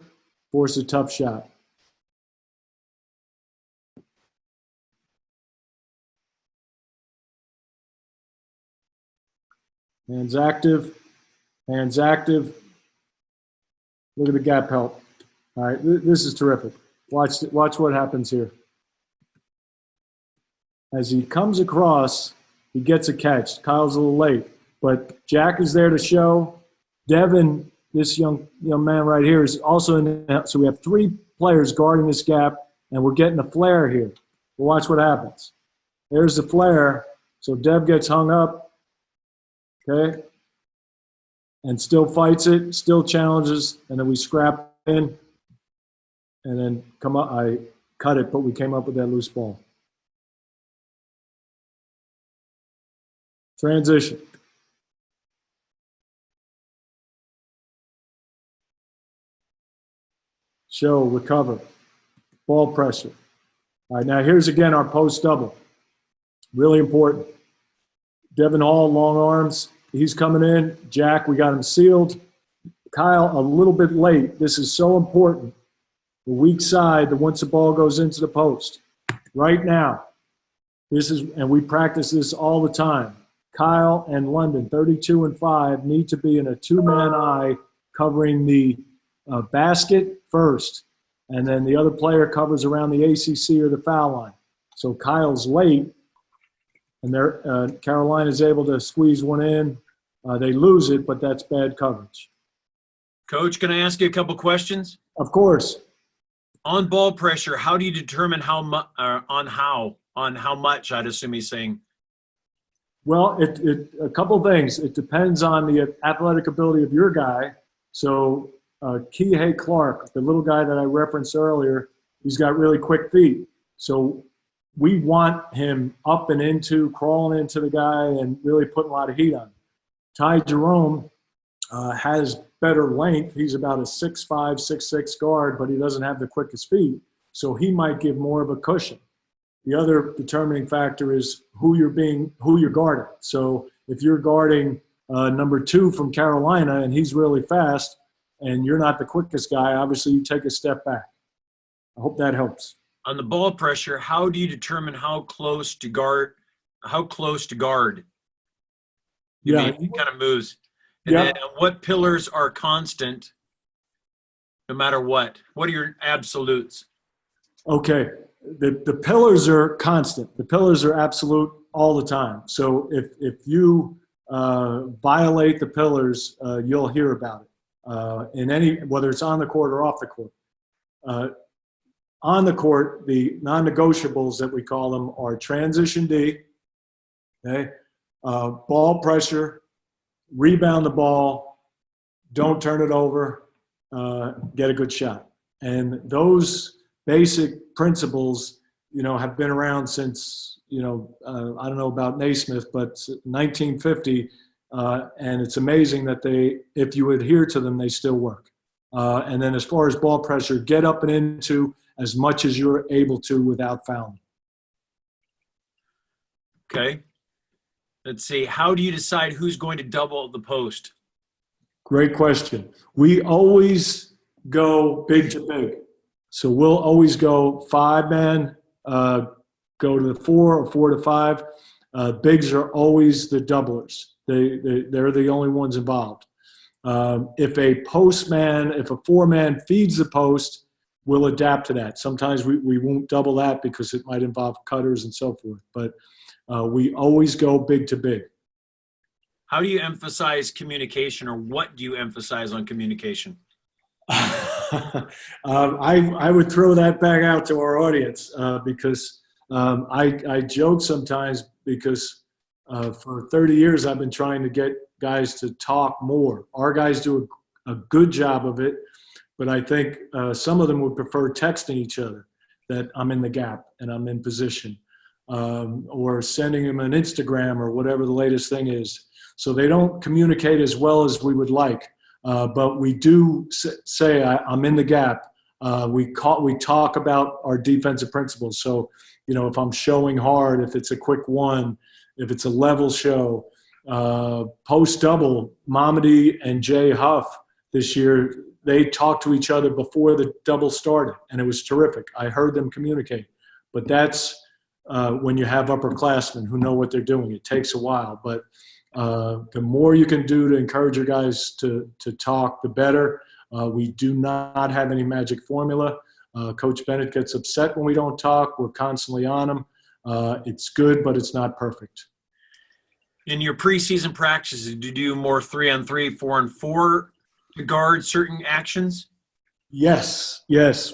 Force a tough shot. Hands active. Hands active. Look at the gap help. All right, this is terrific. Watch what happens here. As he comes across, he gets a catch. Kyle's a little late, but Jack is there to show. Devin, this young man right here, is also in the, so we have 3 players guarding this gap, and we're getting a flare here. Well, watch what happens. There's the flare. So Dev gets hung up, okay, and still fights it, still challenges, and then we scrap in, and then come up. I cut it, but we came up with that loose ball. Transition. Show, recover, ball pressure. All right, now here's again our post double. Really important. Devin Hall, long arms. He's coming in. Jack, we got him sealed. Kyle, a little bit late. This is so important. The weak side, once the ball goes into the post. Right now, this is, and we practice this all the time. Kyle and London, 32 and 5, need to be in a 2-man eye covering the basket first, and then the other player covers around the ACC or the foul line. So Kyle's late, and Carolina's able to squeeze one in. They lose it, but that's bad coverage. Coach, can I ask you a couple questions? Of course. On ball pressure, how do you determine how much? I'd assume he's saying. Well, a couple things. It depends on the athletic ability of your guy. So Kihei Clark, the little guy that I referenced earlier, he's got really quick feet. So we want him up and into, crawling into the guy and really putting a lot of heat on him. Ty Jerome has better length. He's about a 6'5", 6'6" guard, but he doesn't have the quickest feet. So he might give more of a cushion. The other determining factor is who you're guarding. So if you're guarding number 2 from Carolina and he's really fast and you're not the quickest guy, obviously you take a step back. I hope that helps. On the ball pressure, how do you determine how close to guard? You Yeah, mean, kind of moves. And yeah. then what pillars are constant no matter what? What are your absolutes? Okay. The pillars are constant. The pillars are absolute all the time. So if you violate the pillars, you'll hear about it. Whether it's on the court or off the court. On the court, the non-negotiables that we call them are transition D, okay, ball pressure, rebound the ball, don't turn it over, get a good shot. And those basic principles, have been around since, I don't know about Naismith, but 1950, and it's amazing that if you adhere to them, they still work. And then as far as ball pressure, get up and into as much as you're able to without fouling. Okay. Let's see. How do you decide who's going to double the post? Great question. We always go big to big. So we'll always go 5-man, go to the 4 or 4 to 5. Bigs are always the doublers. They're the only ones involved. If a 4-man feeds the post, we'll adapt to that. Sometimes we won't double that because it might involve cutters and so forth. But we always go big to big. How do you emphasize communication, or what do you emphasize on communication? I would throw that back out to our audience because I joke sometimes because for 30 years I've been trying to get guys to talk more. Our guys do a good job of it, but I think some of them would prefer texting each other that I'm in the gap and I'm in position, or sending them an Instagram or whatever the latest thing is. So they don't communicate as well as we would like. But we do say I'm in the gap. We talk about our defensive principles. So, if I'm showing hard, if it's a quick one, if it's a level show, post double, Mamadi and Jay Huff this year, they talked to each other before the double started, and it was terrific. I heard them communicate. But that's when you have upperclassmen who know what they're doing. It takes a while, but the more you can do to encourage your guys to talk, the better. We do not have any magic formula. Coach Bennett gets upset when we don't talk. We're constantly on him. It's good, but it's not perfect. In your preseason practices, do you do more 3-on-3, 4-on-4 to guard certain actions? Yes.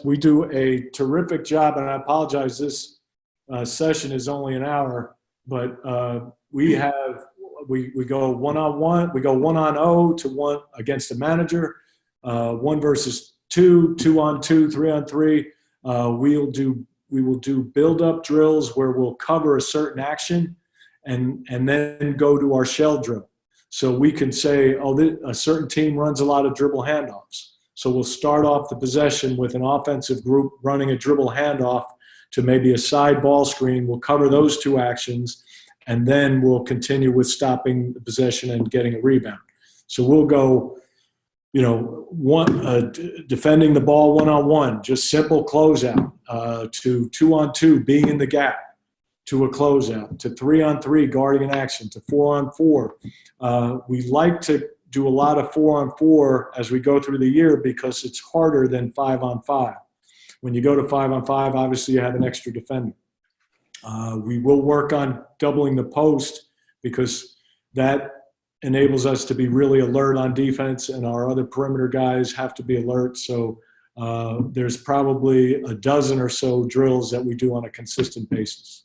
We do a terrific job, and I apologize. This session is only an hour, but we go one-on-one. We go 1-on-0 to 1 against the manager, 1 versus 2, 2-on-2, 3-on-3. We will do build-up drills where we'll cover a certain action and then go to our shell drill. So we can say, a certain team runs a lot of dribble handoffs. So we'll start off the possession with an offensive group running a dribble handoff to maybe a side ball screen. We'll cover those 2 actions, and then we'll continue with stopping the possession and getting a rebound. So we'll go, defending the ball 1-on-1, just simple closeout, to 2-on-2, being in the gap, to a closeout, to 3-on-3, guarding an action, to 4-on-4. We like to do a lot of 4-on-4 as we go through the year because it's harder than 5-on-5. When you go to 5-on-5, obviously you have an extra defender. We will work on doubling the post because that enables us to be really alert on defense, and our other perimeter guys have to be alert. So there's probably a dozen or so drills that we do on a consistent basis.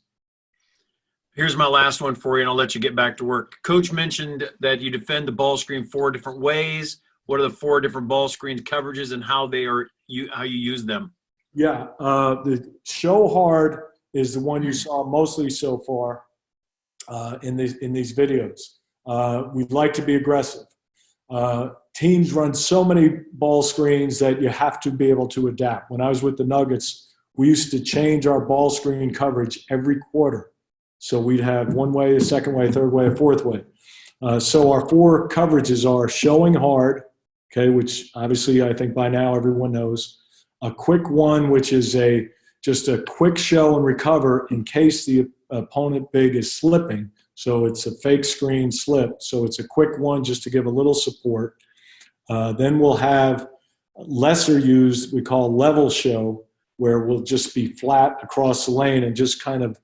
Here's my last one for you, and I'll let you get back to work. Coach mentioned that you defend the ball screen 4 different ways. What are the 4 different ball screen coverages and how you use them? Yeah, the show hard is the one you saw mostly so far in these videos. We'd like to be aggressive. Teams run so many ball screens that you have to be able to adapt. When I was with the Nuggets, we used to change our ball screen coverage every quarter. So we'd have one way, a second way, a third way, a fourth way. So our 4 coverages are showing hard, okay, which obviously I think by now everyone knows. A quick one, which is just a quick show and recover in case the opponent big is slipping. So it's a fake screen slip. So it's a quick one just to give a little support. Then we'll have lesser used, we call level show, where we'll just be flat across the lane and just kind of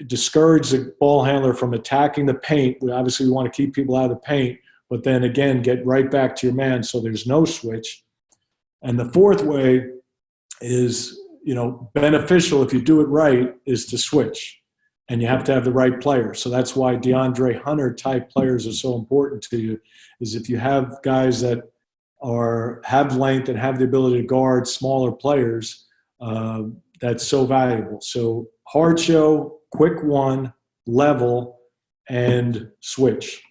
discourage the ball handler from attacking the paint. We obviously want to keep people out of the paint, but then again, get right back to your man so there's no switch. And the 4th way is, beneficial if you do it right, is to switch. And you have to have the right player. So that's why DeAndre Hunter type players are so important to you, is if you have guys that have length and have the ability to guard smaller players, that's so valuable. So hard show, quick one, level, and switch.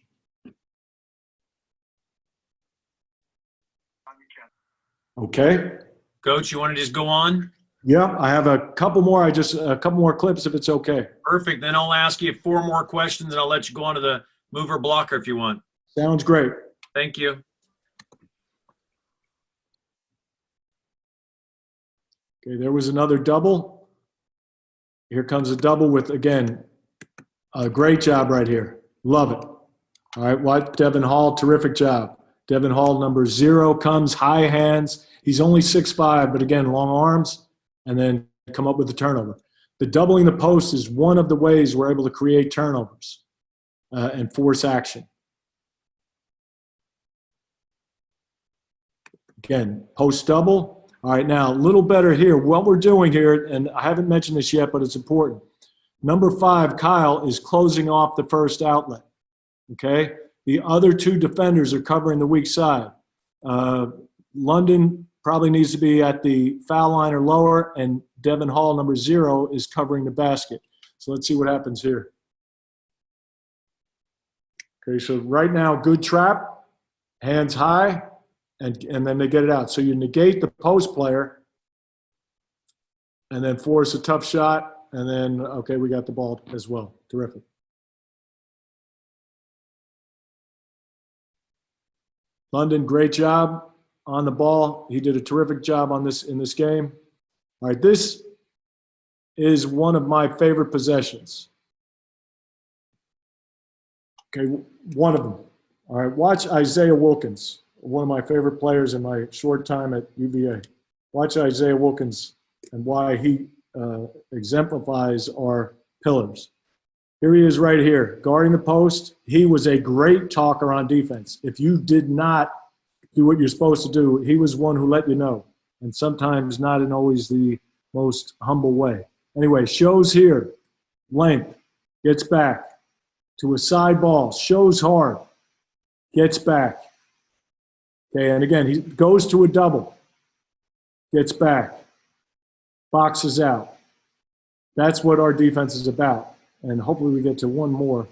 Okay. Coach, you want to just go on? Yeah, I have a couple more. A couple more clips if it's okay. Perfect. Then I'll ask you 4 more questions, and I'll let you go on to the mover blocker if you want. Sounds great. Thank you. Okay, there was another double. Here comes a double with, again, a great job right here. Love it. All right, watch Devin Hall, terrific job. Devin Hall, number 0, comes, high hands. He's only 6'5", but again, long arms, and then come up with the turnover. The doubling the post is one of the ways we're able to create turnovers and force action. Again, post double. All right, now a little better here. What we're doing here, and I haven't mentioned this yet, but it's important. Number 5, Kyle, is closing off the first outlet, okay? The other 2 defenders are covering the weak side. London probably needs to be at the foul line or lower, and Devin Hall, number 0, is covering the basket. So let's see what happens here. Okay, so right now, good trap, hands high, and then they get it out. So you negate the post player and then force a tough shot, and then, okay, we got the ball as well. Terrific. London, great job on the ball. He did a terrific job on this in this game. All right, this is one of my favorite possessions. Okay, one of them. All right, watch Isaiah Wilkins, one of my favorite players in my short time at UVA. Watch Isaiah Wilkins and why he exemplifies our pillars. Here he is right here, guarding the post. He was a great talker on defense. If you did not do what you're supposed to do, he was one who let you know, and sometimes not in always the most humble way. Anyway, shows here, length, gets back to a side ball, shows hard, gets back. Okay, and again, he goes to a double, gets back, boxes out. That's what our defense is about. And hopefully we get to one more.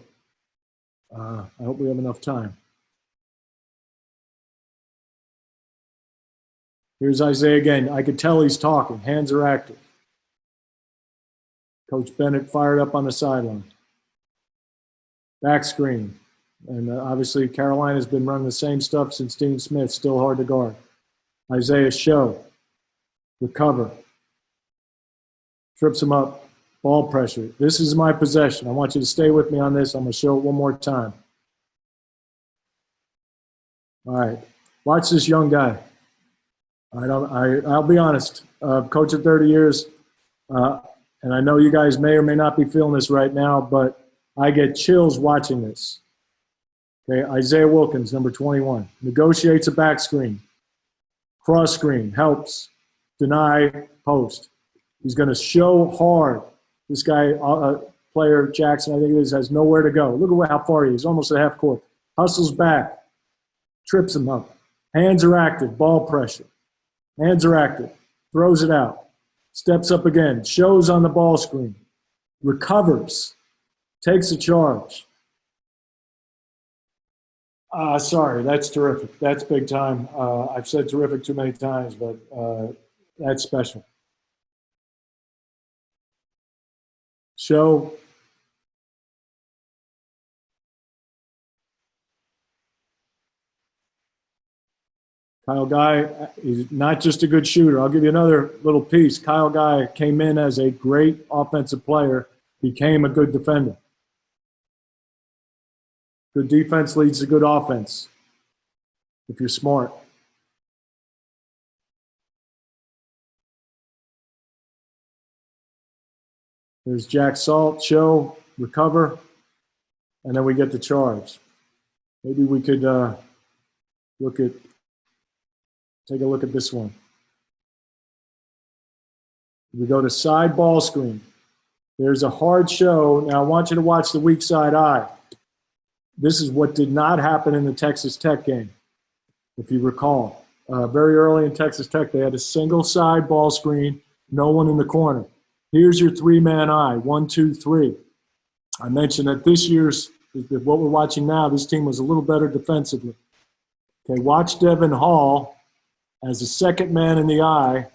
I hope we have enough time. Here's Isaiah again. I could tell he's talking. Hands are active. Coach Bennett fired up on the sideline. Back screen. And obviously Carolina's been running the same stuff since Dean Smith. Still hard to guard. Isaiah show. Recover. Trips him up. Ball pressure. This is my possession. I want you to stay with me on this. I'm going to show it one more time. All right. Watch this young guy. I'll be honest. Coach of 30 years, and I know you guys may or may not be feeling this right now, but I get chills watching this. Okay, Isaiah Wilkins, number 21, negotiates a back screen. Cross screen, helps, deny, post. He's going to show hard. This guy player, Jackson, I think it is, has nowhere to go. Look at how far he is, almost at half court. Hustles back, trips him up. Hands are active, ball pressure. Hands are active, throws it out. Steps up again, shows on the ball screen. Recovers, takes a charge. Sorry, that's terrific. That's big time. I've said terrific too many times, but that's special. Show. Kyle Guy is not just a good shooter. I'll give you another little piece. Kyle Guy came in as a great offensive player, became a good defender. Good defense leads to good offense if you're smart. There's Jack Salt, show, recover, and then we get the charge. Maybe we could take a look at this one. We go to side ball screen. There's a hard show. Now I want you to watch the weak side eye. This is what did not happen in the Texas Tech game, if you recall. Very early in Texas Tech, they had a single side ball screen, no one in the corner. Here's your three-man eye, 1, 2, 3. I mentioned that this year's, what we're watching now, this team was a little better defensively. Okay, watch Devin Hall as the second man in the eye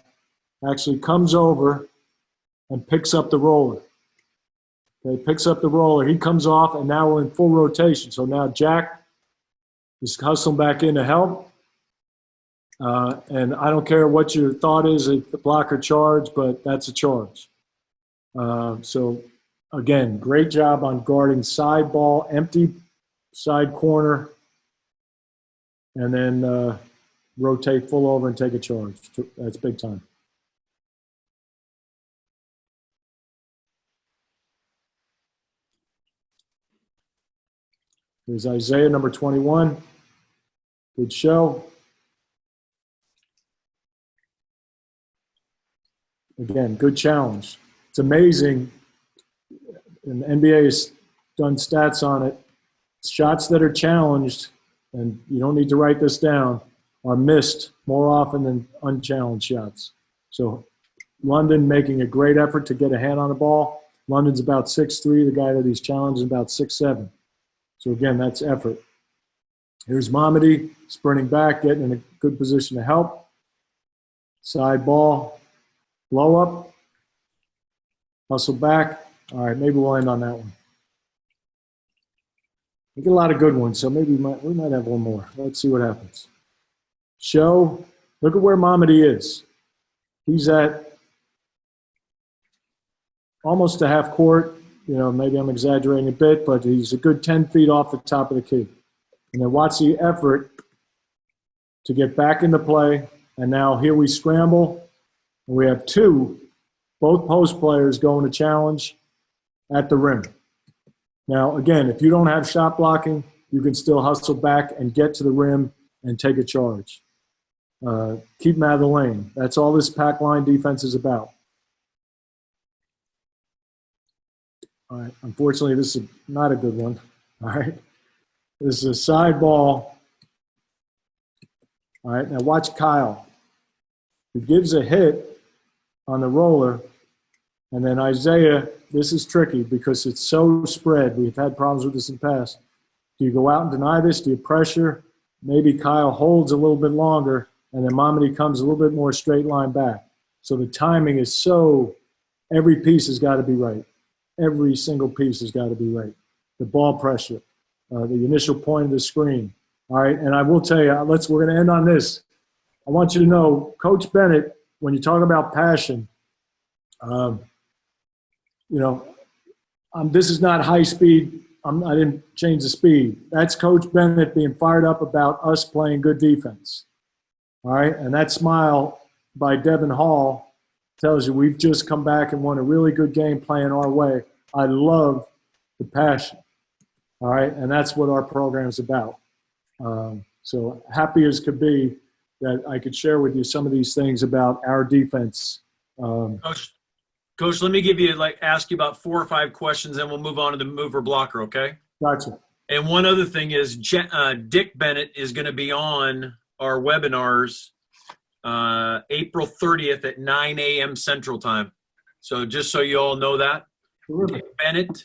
actually comes over and picks up the roller. Okay, picks up the roller. He comes off, and now we're in full rotation. So now Jack is hustling back in to help. And I don't care what your thought is at the blocker charge, but that's a charge. So, again, great job on guarding side ball, empty side corner, and then rotate full over and take a charge. That's big time. There's Isaiah, number 21. Good show. Again, good challenge. It's amazing, and the NBA has done stats on it. Shots that are challenged, and you don't need to write this down, are missed more often than unchallenged shots. So London making a great effort to get a hand on the ball. London's about 6'3". The guy that he's challenged is about 6'7". So, again, that's effort. Here's Mamadi sprinting back, getting in a good position to help. Side ball, blow up, hustle back. All right, maybe we'll end on that one. We get a lot of good ones, so maybe we might have one more. Let's see what happens. Show, look at where Mamadi is. He's at almost to half court. You know, maybe I'm exaggerating a bit, but he's a good 10 feet off the top of the key. And then watch the effort to get back into play. And now here we scramble. And we have both post players going to challenge at the rim. Now, again, if you don't have shot blocking, you can still hustle back and get to the rim and take a charge. Keep them out of the lane. That's all this pack line defense is about. All right, unfortunately, this is not a good one. All right, this is a side ball. All right, now watch Kyle. He gives a hit on the roller, and then Isaiah, this is tricky because it's so spread. We've had problems with this in the past. Do you go out and deny this? Do you pressure? Maybe Kyle holds a little bit longer, and then Mamadi comes a little bit more straight line back. So the timing is every piece has got to be right. Every single piece has got to be right. The ball pressure, the initial point of the screen. All right, and I will tell you, we're going to end on this. I want you to know, Coach Bennett, when you talk about passion, this is not high speed. I didn't change the speed. That's Coach Bennett being fired up about us playing good defense. All right, and that smile by Devin Hall tells you we've just come back and won a really good game playing our way. I love the passion. All right, and that's what our program is about. So happy as could be that I could share with you some of these things about our defense. Coach Coach, let me ask you about 4 or 5 questions, and we'll move on to the mover blocker, okay? Gotcha. And one other thing is Dick Bennett is going to be on our webinars April 30th at 9 a.m. Central Time. So just so you all know that. Dick Bennett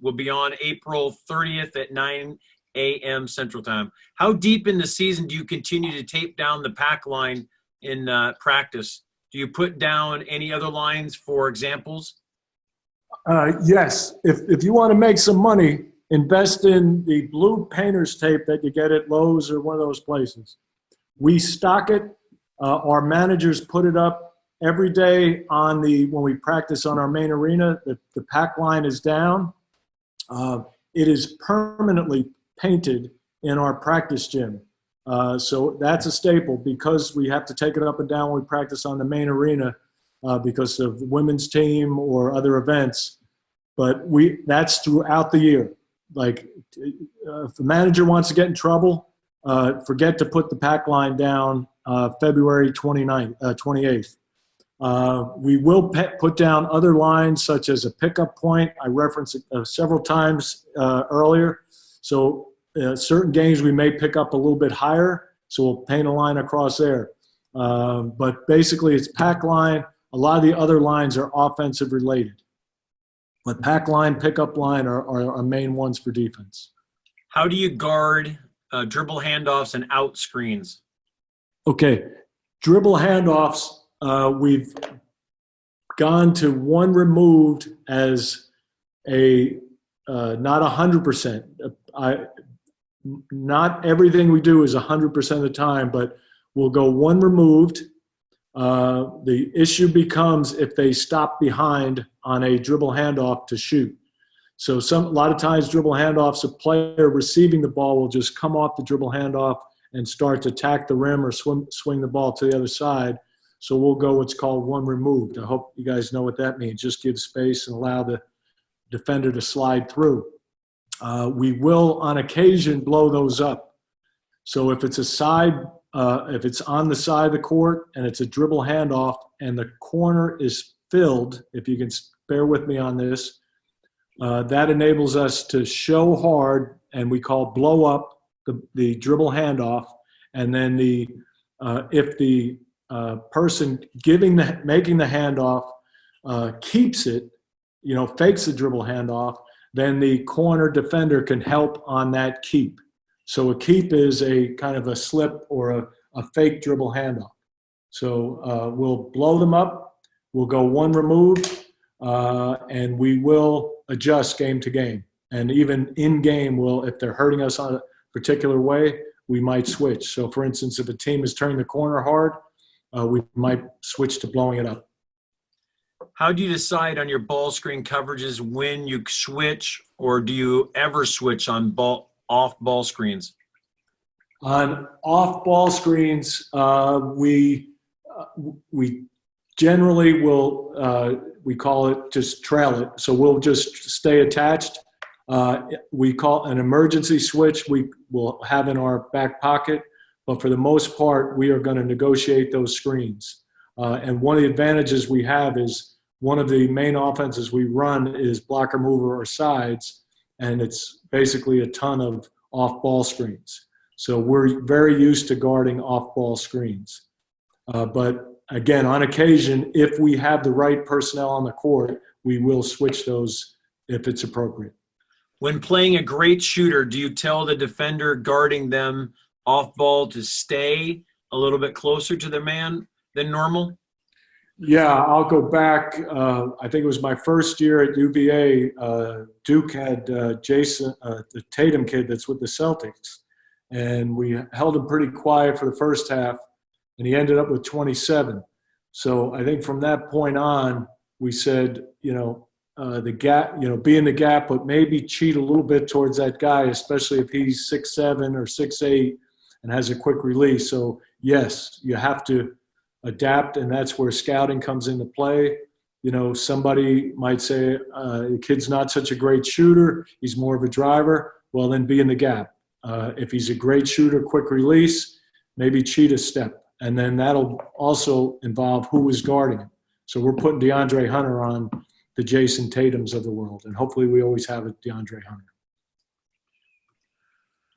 will be on April 30th at 9 a.m. Central Time. How deep in the season do you continue to tape down the pack line in practice? Do you put down any other lines for examples? Yes. If you want to make some money, invest in the blue painter's tape that you get at Lowe's or one of those places. We stock it. Our managers put it up every day when we practice on our main arena. The pack line is down. It is permanently painted in our practice gym. So that's a staple because we have to take it up and down when we practice on the main arena because of the women's team or other events. But that's throughout the year. Like if the manager wants to get in trouble, forget to put the pack line down February 28th. We will put down other lines such as a pickup point. I referenced it several times earlier. So certain games we may pick up a little bit higher, so we'll paint a line across there. But basically it's pack line. A lot of the other lines are offensive related. But pack line, pickup line are our main ones for defense. How do you guard dribble handoffs and out screens? Okay, dribble handoffs, we've gone to one removed as not 100%. Not everything we do is 100% of the time, but we'll go one removed. The issue becomes if they stop behind on a dribble handoff to shoot. So a lot of times dribble handoffs, a player receiving the ball will just come off the dribble handoff and start to attack the rim or swing the ball to the other side. So we'll go what's called one removed. I hope you guys know what that means. Just give space and allow the defender to slide through. We will, on occasion, blow those up. So if it's if it's on the side of the court and it's a dribble handoff and the corner is filled, if you can bear with me on this, that enables us to show hard, and we call blow up the dribble handoff. And then if the person making the handoff keeps it, fakes the dribble handoff, then the corner defender can help on that keep. So a keep is a kind of a slip or a fake dribble handoff. So we'll blow them up. We'll go one removed, and we will adjust game to game. And even in game, if they're hurting us on a particular way, we might switch. So for instance, if a team is turning the corner hard, we might switch to blowing it up. How do you decide on your ball screen coverages when you switch, or do you ever switch on off ball screens? On off ball screens, we generally will, we call it just trail it. So we'll just stay attached. We call an emergency switch we will have in our back pocket, but for the most part, we are going to negotiate those screens. And one of the advantages we have is one of the main offenses we run is blocker mover or sides, and it's basically a ton of off-ball screens. So we're very used to guarding off-ball screens. But again, on occasion, if we have the right personnel on the court, we will switch those if it's appropriate. When playing a great shooter, do you tell the defender guarding them off ball to stay a little bit closer to their man than normal? Yeah, I'll go back. I think it was my first year at UVA. Duke had Jason, the Tatum kid that's with the Celtics. And we held him pretty quiet for the first half, and he ended up with 27. So I think from that point on, we said, the gap, be in the gap, but maybe cheat a little bit towards that guy, especially if he's 6'7" or 6'8" and has a quick release. So yes, you have to adapt, and that's where scouting comes into play. Somebody might say the kid's not such a great shooter, he's more of a driver. Well, then be in the gap. If he's a great shooter, quick release, maybe cheat a step, and then that'll also involve who is guarding him. So we're putting DeAndre Hunter on the Jason Tatums of the world, and hopefully we always have a DeAndre Hunter.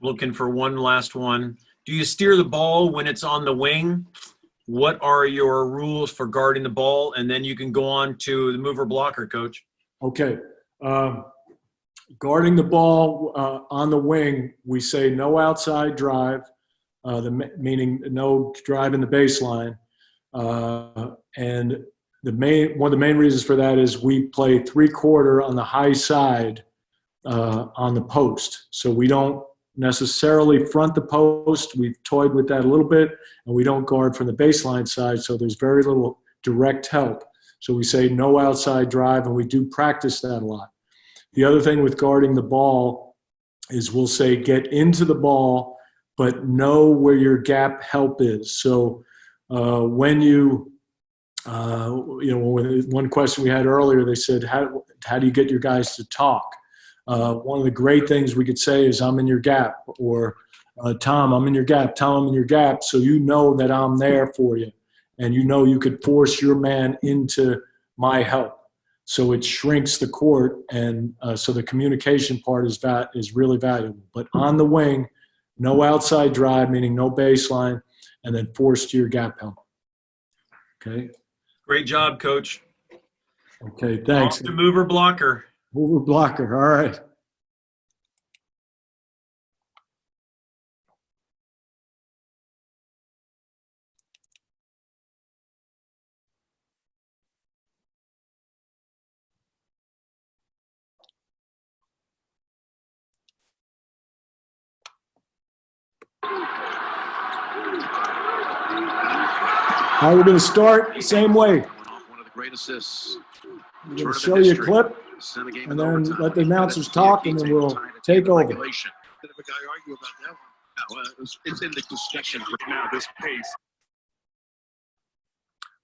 Looking for one last one. Do you steer the ball when it's on the wing? What are your rules for guarding the ball? And then you can go on to the mover blocker, Coach. Okay. Guarding the ball on the wing, we say no outside drive, meaning no drive in the baseline. And one of the main reasons for that is we play 3/4 on the high side on the post. So we don't necessarily front the post. We've toyed with that a little bit, and we don't guard from the baseline side, so there's very little direct help. So we say no outside drive, and we do practice that a lot. The other thing with guarding the ball is we'll say get into the ball, but know where your gap help is. So when one question we had earlier, they said, how do you get your guys to talk? One of the great things we could say is, I'm in your gap, or Tom, I'm in your gap, Tom, I'm in your gap, so you know that I'm there for you, and you know you could force your man into my help. So it shrinks the court, and so the communication part is really valuable. But on the wing, no outside drive, meaning no baseline, and then force to your gap help. Okay? Great job, Coach. Okay, thanks. Off to mover blocker. Mover blocker, all right. All right, we're going to start the same way. One of the great assists. I'm going to show you a clip, and then let the announcers talk, and then we'll take over. Bit of a guy argue about that one. No, it's in the discussion right now, this pace.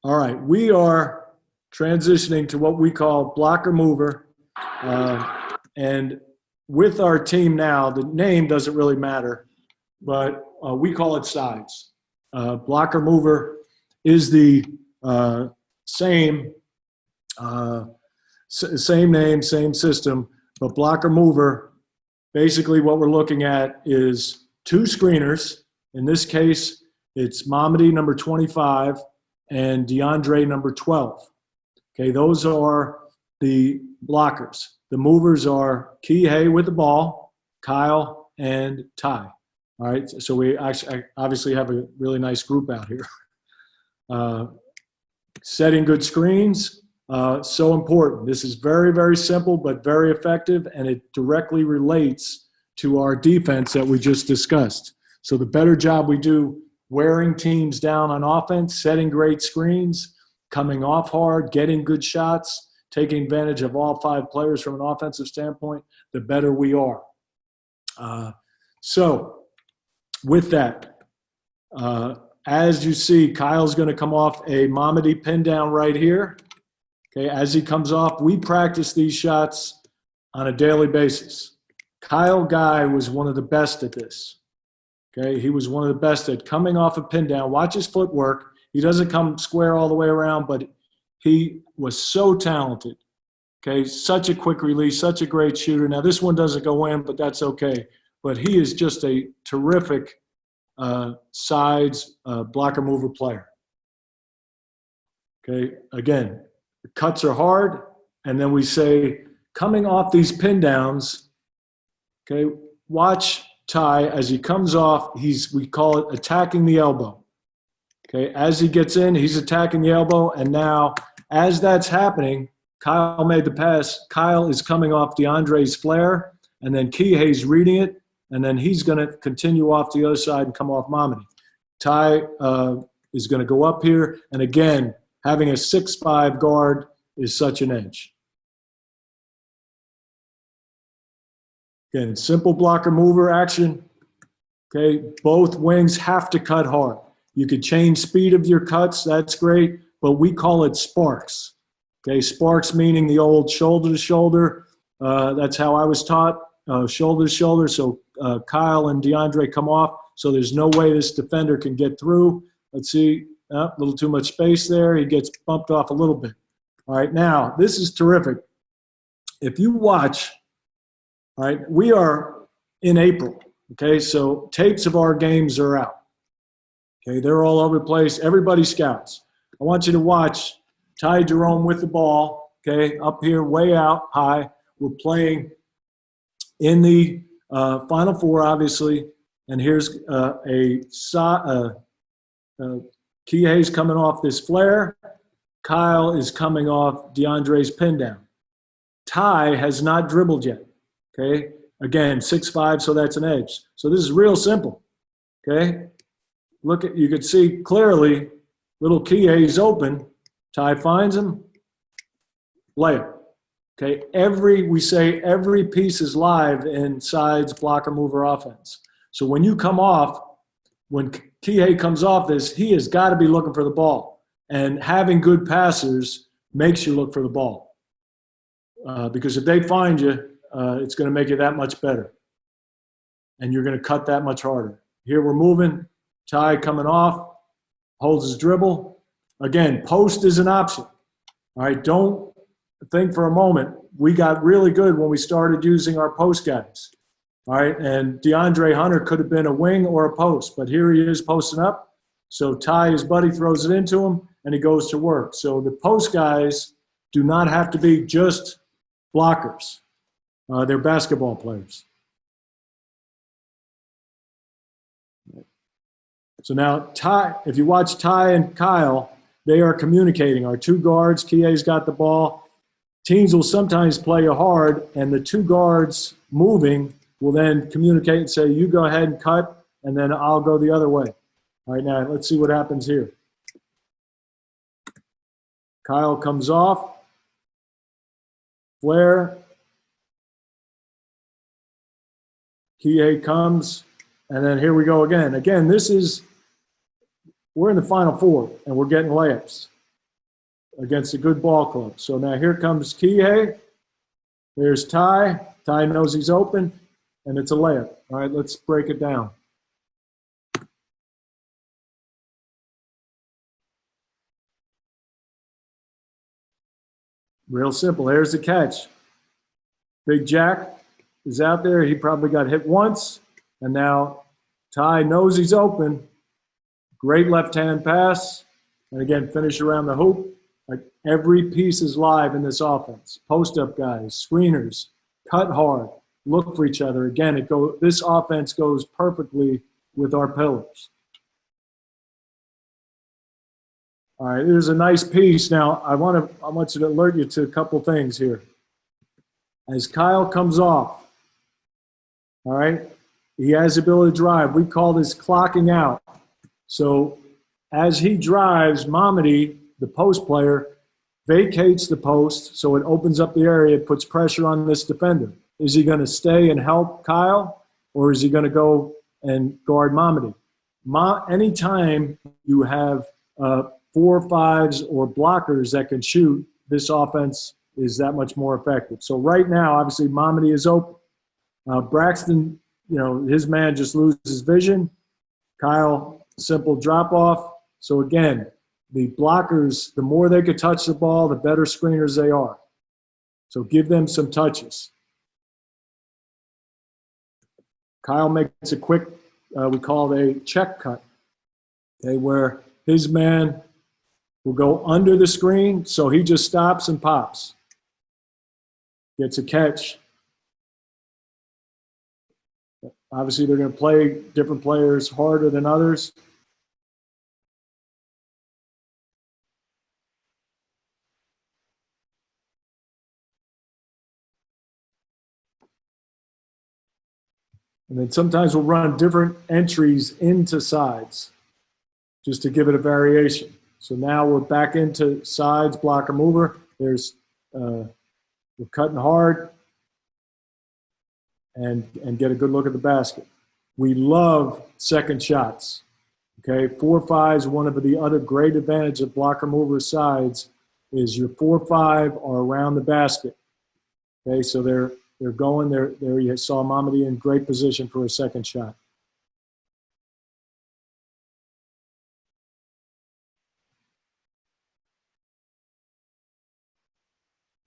All right, we are transitioning to what we call blocker mover. And with our team now, the name doesn't really matter, but we call it sides. Blocker mover is the same name, same system, but blocker mover, basically what we're looking at is two screeners. In this case, it's Mamadi, number 25, and DeAndre, number 12. Okay, those are the blockers. The movers are Kihei with the ball, Kyle, and Ty. All right, so we actually obviously have a really nice group out here. Setting good screens, so important. This is very, very simple, but very effective, and it directly relates to our defense that we just discussed. So the better job we do wearing teams down on offense, setting great screens, coming off hard, getting good shots, taking advantage of all 5 players from an offensive standpoint, the better we are. So with that, as you see, Kyle's going to come off a Mamadi pin down right here. Okay, as he comes off, we practice these shots on a daily basis. Kyle Guy was one of the best at this. Okay, he was one of the best at coming off a pin down. Watch his footwork. He doesn't come square all the way around, but he was so talented. Okay, such a quick release, such a great shooter. Now, this one doesn't go in, but that's okay. But he is just a terrific sides blocker mover player. Okay, again, the cuts are hard, and then we say, coming off these pin downs, okay, watch Ty as he comes off, we call it attacking the elbow. Okay, as he gets in, he's attacking the elbow, and now as that's happening, Kyle made the pass. Kyle is coming off DeAndre's flare, and then Kihei's reading it, and then he's going to continue off the other side and come off Mamadi. Ty is going to go up here, and again, having a 6'5" guard is such an edge. Again, simple blocker mover action. Okay, both wings have to cut hard. You could change speed of your cuts, that's great, but we call it sparks. Okay, sparks meaning the old shoulder to shoulder. That's how I was taught, shoulder to shoulder. So Kyle and DeAndre come off, so there's no way this defender can get through. Let's see, A little too much space there. He gets bumped off a little bit. All right, now, this is terrific. If you watch, all right, we are in April, okay? So tapes of our games are out. Okay, they're all over the place. Everybody scouts. I want you to watch Ty Jerome with the ball, okay, up here, way out high. We're playing in the Final Four, obviously, and here's Kihei's coming off this flare. Kyle is coming off DeAndre's pin down. Ty has not dribbled yet, okay? Again, 6'5", so that's an edge. So this is real simple, okay? Look at, you can see clearly little Kihei's open. Ty finds him, layup. Okay, we say every piece is live in sides, blocker, mover, offense. So when you come off, when Kihei comes off this, he has got to be looking for the ball. And having good passers makes you look for the ball. Because if they find you, it's going to make you that much better. And you're going to cut that much harder. Here we're moving. Ty coming off, holds his dribble. Again, post is an option. All right, don't think for a moment. We got really good when we started using our post guys. All right, and DeAndre Hunter could have been a wing or a post, but here he is posting up. So Ty, his buddy, throws it into him, and he goes to work. So the post guys do not have to be just blockers. They're basketball players. So now Ty, if you watch Ty and Kyle, they are communicating. Our two guards, Kihei's got the ball. Teams will sometimes play you hard, and the two guards moving will then communicate and say, you go ahead and cut, and then I'll go the other way. All right, now let's see what happens here. Kyle comes off. Flare. Kihei comes, and then here we go again. Again, we're in the Final Four, and we're getting layups against a good ball club. So now here comes Kihei. There's Ty. Ty knows he's open, and it's a layup. All right, let's break it down. Real simple. Here's the catch. Big Jack is out there. He probably got hit once, and now Ty knows he's open. Great left-hand pass, and again, finish around the hoop. Like every piece is live in this offense. Post-up guys, screeners, cut hard, look for each other. Again, this offense goes perfectly with our pillars. All right, here's a nice piece. Now, I want you to alert you to a couple things here. As Kyle comes off, all right, he has the ability to drive. We call this clocking out. So as he drives, Mamadi, the post player, vacates the post, so it opens up the area, it puts pressure on this defender. Is he going to stay and help Kyle, or is he going to go and guard Mamadi? Anytime you have 4-5s or blockers that can shoot, this offense is that much more effective. So right now, obviously, Mamadi is open. Braxton, his man just loses vision. Kyle, simple drop-off. So again, the blockers, the more they could touch the ball, the better screeners they are. So give them some touches. Kyle makes a quick, we call it a check cut, okay, where his man will go under the screen, so he just stops and pops. Gets a catch. Obviously, they're going to play different players harder than others. And then sometimes we'll run different entries into sides just to give it a variation. So now we're back into sides, blocker, mover. We're cutting hard and get a good look at the basket. We love second shots. Okay, 4-5s, one of the other great advantage of blocker, mover sides is your 4-5 are around the basket. Okay, so they're going there. There you saw Mamadi in great position for a second shot.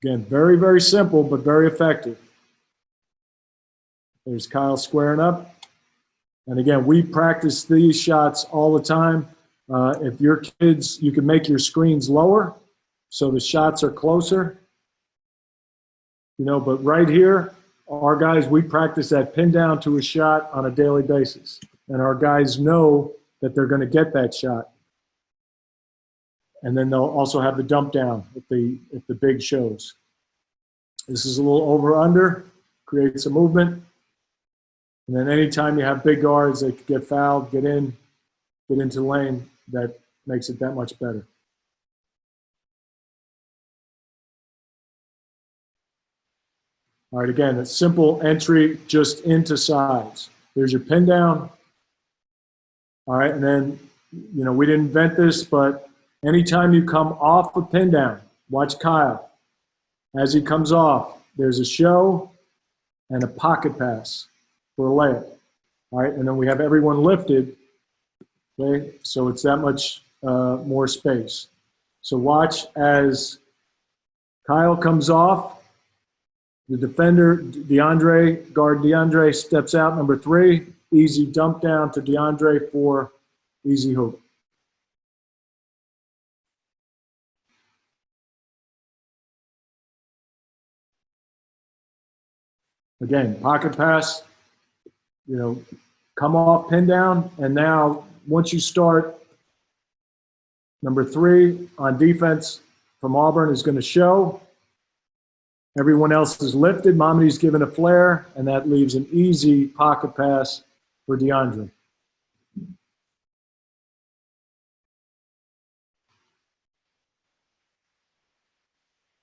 Again, very, very simple, but very effective. There's Kyle squaring up. And again, we practice these shots all the time. If your kids, you can make your screens lower so the shots are closer. You know, but right here, our guys, we practice that pin down to a shot on a daily basis. And our guys know that they're going to get that shot. And then they'll also have the dump down if the big shows. This is a little over under, creates a movement. And then anytime you have big guards that get fouled, get into the lane, that makes it that much better. All right, again, a simple entry just into sides. There's your pin down. All right, and then, you know, we didn't invent this, but anytime you come off a pin down, watch Kyle. As he comes off, there's a show and a pocket pass for a layup. All right, and then we have everyone lifted, okay? So it's that much more space. So watch as Kyle comes off, the defender, guard DeAndre steps out, number 3, easy dump down to DeAndre for easy hoop. Again, pocket pass, you know, come off, pin down, and now once you start, number 3 on defense from Auburn is going to show. Everyone else is lifted. Mamadi's given a flare, and that leaves an easy pocket pass for DeAndre.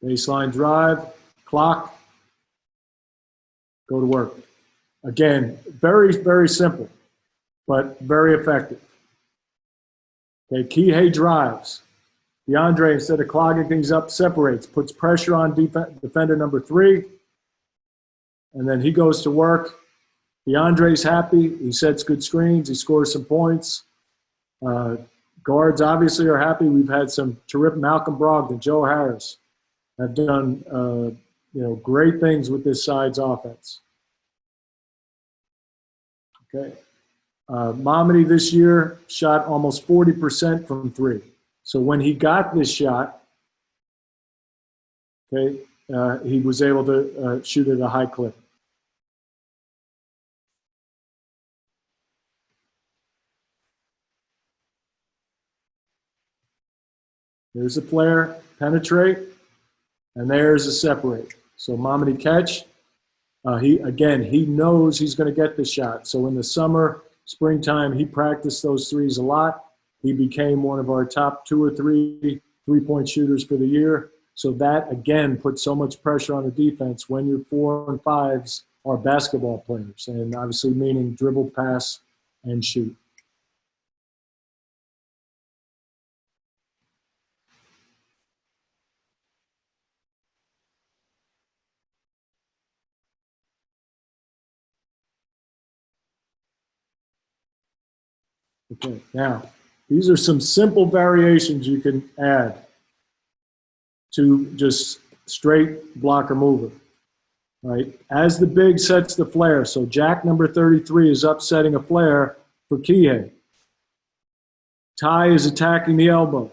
Baseline drive, clock, go to work. Again, very, very simple, but very effective. Okay, Kihei drives. DeAndre, instead of clogging things up, separates, puts pressure on defender number 3, and then he goes to work. DeAndre's happy. He sets good screens. He scores some points. Guards obviously are happy. We've had some terrific Malcolm Brogdon, Joe Harris have done you know, great things with this side's offense. Okay. Mamadi this year shot almost 40% from 3. So when he got this shot, okay, he was able to shoot at a high clip. There's a flare, penetrate, and there's a separate. So Mamadi catch. He knows he's going to get the shot. So in the summer, springtime, he practiced those threes a lot. He became one of our top 2 or 3 three-point shooters for the year. So that, again, puts so much pressure on the defense when your 4 and 5s are basketball players, and obviously meaning dribble, pass, and shoot. Okay, now, these are some simple variations you can add to just straight blocker mover. Right? As the big sets the flare, so Jack number 33 is upsetting a flare for Kihei. Ty is attacking the elbow.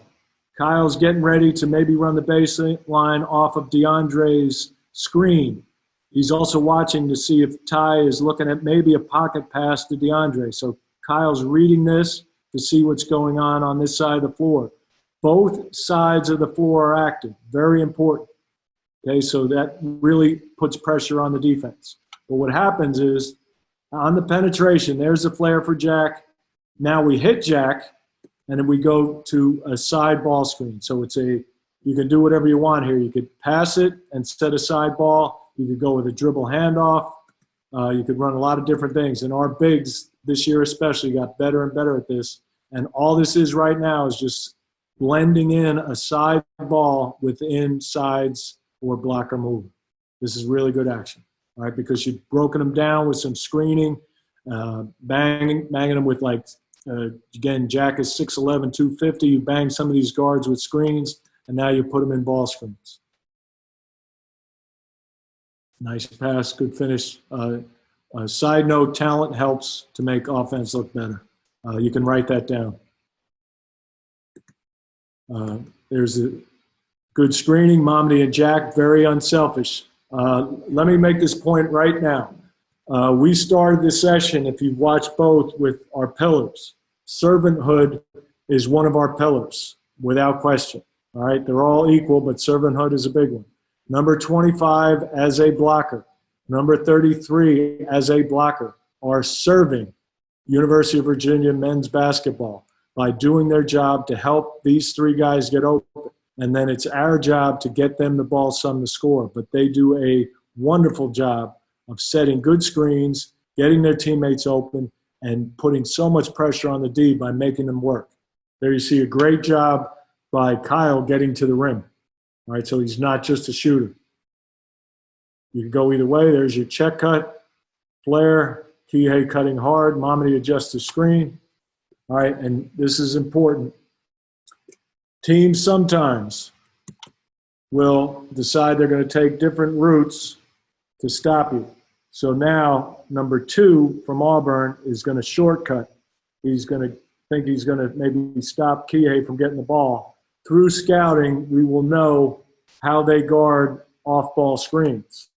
Kyle's getting ready to maybe run the baseline off of DeAndre's screen. He's also watching to see if Ty is looking at maybe a pocket pass to DeAndre. So Kyle's reading this to see what's going on this side of the floor. Both sides of the floor are active. Very important. Okay, so that really puts pressure on the defense. But what happens is, on the penetration, there's a flare for Jack. Now we hit Jack, and then we go to a side ball screen. So you can do whatever you want here. You could pass it and set a side ball. You could go with a dribble handoff. You could run a lot of different things. And our bigs this year especially got better and better at this. And all this is right now is just blending in a side ball within sides or blocker mover. This is really good action, all right, because you've broken them down with some screening, banging them with again, Jack is 6'11", 250. You bang some of these guards with screens, and now you put them in ball screens. Nice pass, good finish. Side note, talent helps to make offense look better. You can write that down. There's a good screening. Mamdi and Jack, very unselfish. Let me make this point right now. We started this session, if you've watched both, with our pillars. Servanthood is one of our pillars, without question. All right, they're all equal, but servanthood is a big one. Number 25 as a blocker. Number 33 as a blocker are serving University of Virginia men's basketball by doing their job to help these three guys get open. And then it's our job to get them the ball, some to score. But they do a wonderful job of setting good screens, getting their teammates open, and putting so much pressure on the D by making them work. There you see a great job by Kyle getting to the rim. All right, so he's not just a shooter. You can go either way. There's your check cut, flare, Kihei cutting hard, Mamadi adjusts the screen. All right, and this is important. Teams sometimes will decide they're going to take different routes to stop you. So now, number 2 from Auburn is going to shortcut. He's going to think he's going to maybe stop Kihei from getting the ball. Through scouting, we will know how they guard off-ball screens,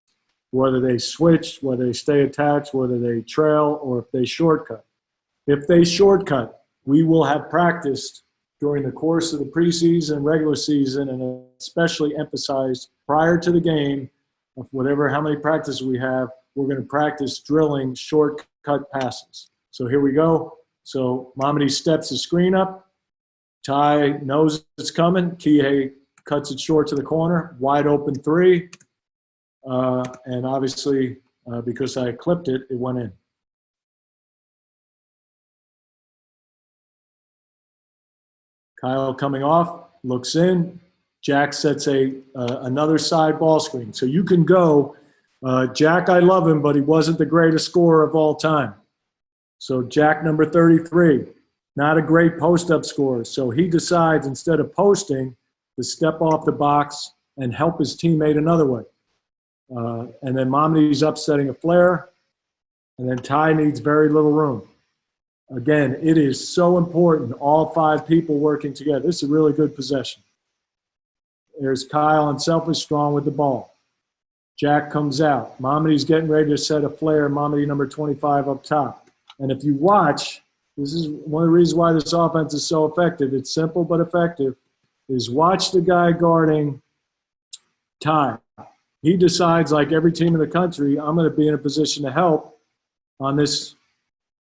whether they switch, whether they stay attached, whether they trail, or if they shortcut. If they shortcut, we will have practiced during the course of the preseason and regular season, and especially emphasized prior to the game of how many practices we have, we're going to practice drilling shortcut passes. So here we go. So Mamadi steps the screen up. Ty knows it's coming. Kihei cuts it short to the corner. Wide open 3. And obviously, because I clipped it, it went in. Kyle coming off, looks in. Jack sets another side ball screen. So you can go, Jack, I love him, but he wasn't the greatest scorer of all time. So Jack, number 33, not a great post-up scorer. So he decides, instead of posting, to step off the box and help his teammate another way. And then Mamadi's upsetting a flare, and then Ty needs very little room. Again, it is so important, all 5 people working together. This is a really good possession. There's Kyle, unselfish, strong with the ball. Jack comes out. Mamadi's getting ready to set a flare. Mamadi, number 25, up top. And if you watch, this is one of the reasons why this offense is so effective. It's simple but effective, is watch the guy guarding Ty. He decides, like every team in the country, I'm going to be in a position to help on this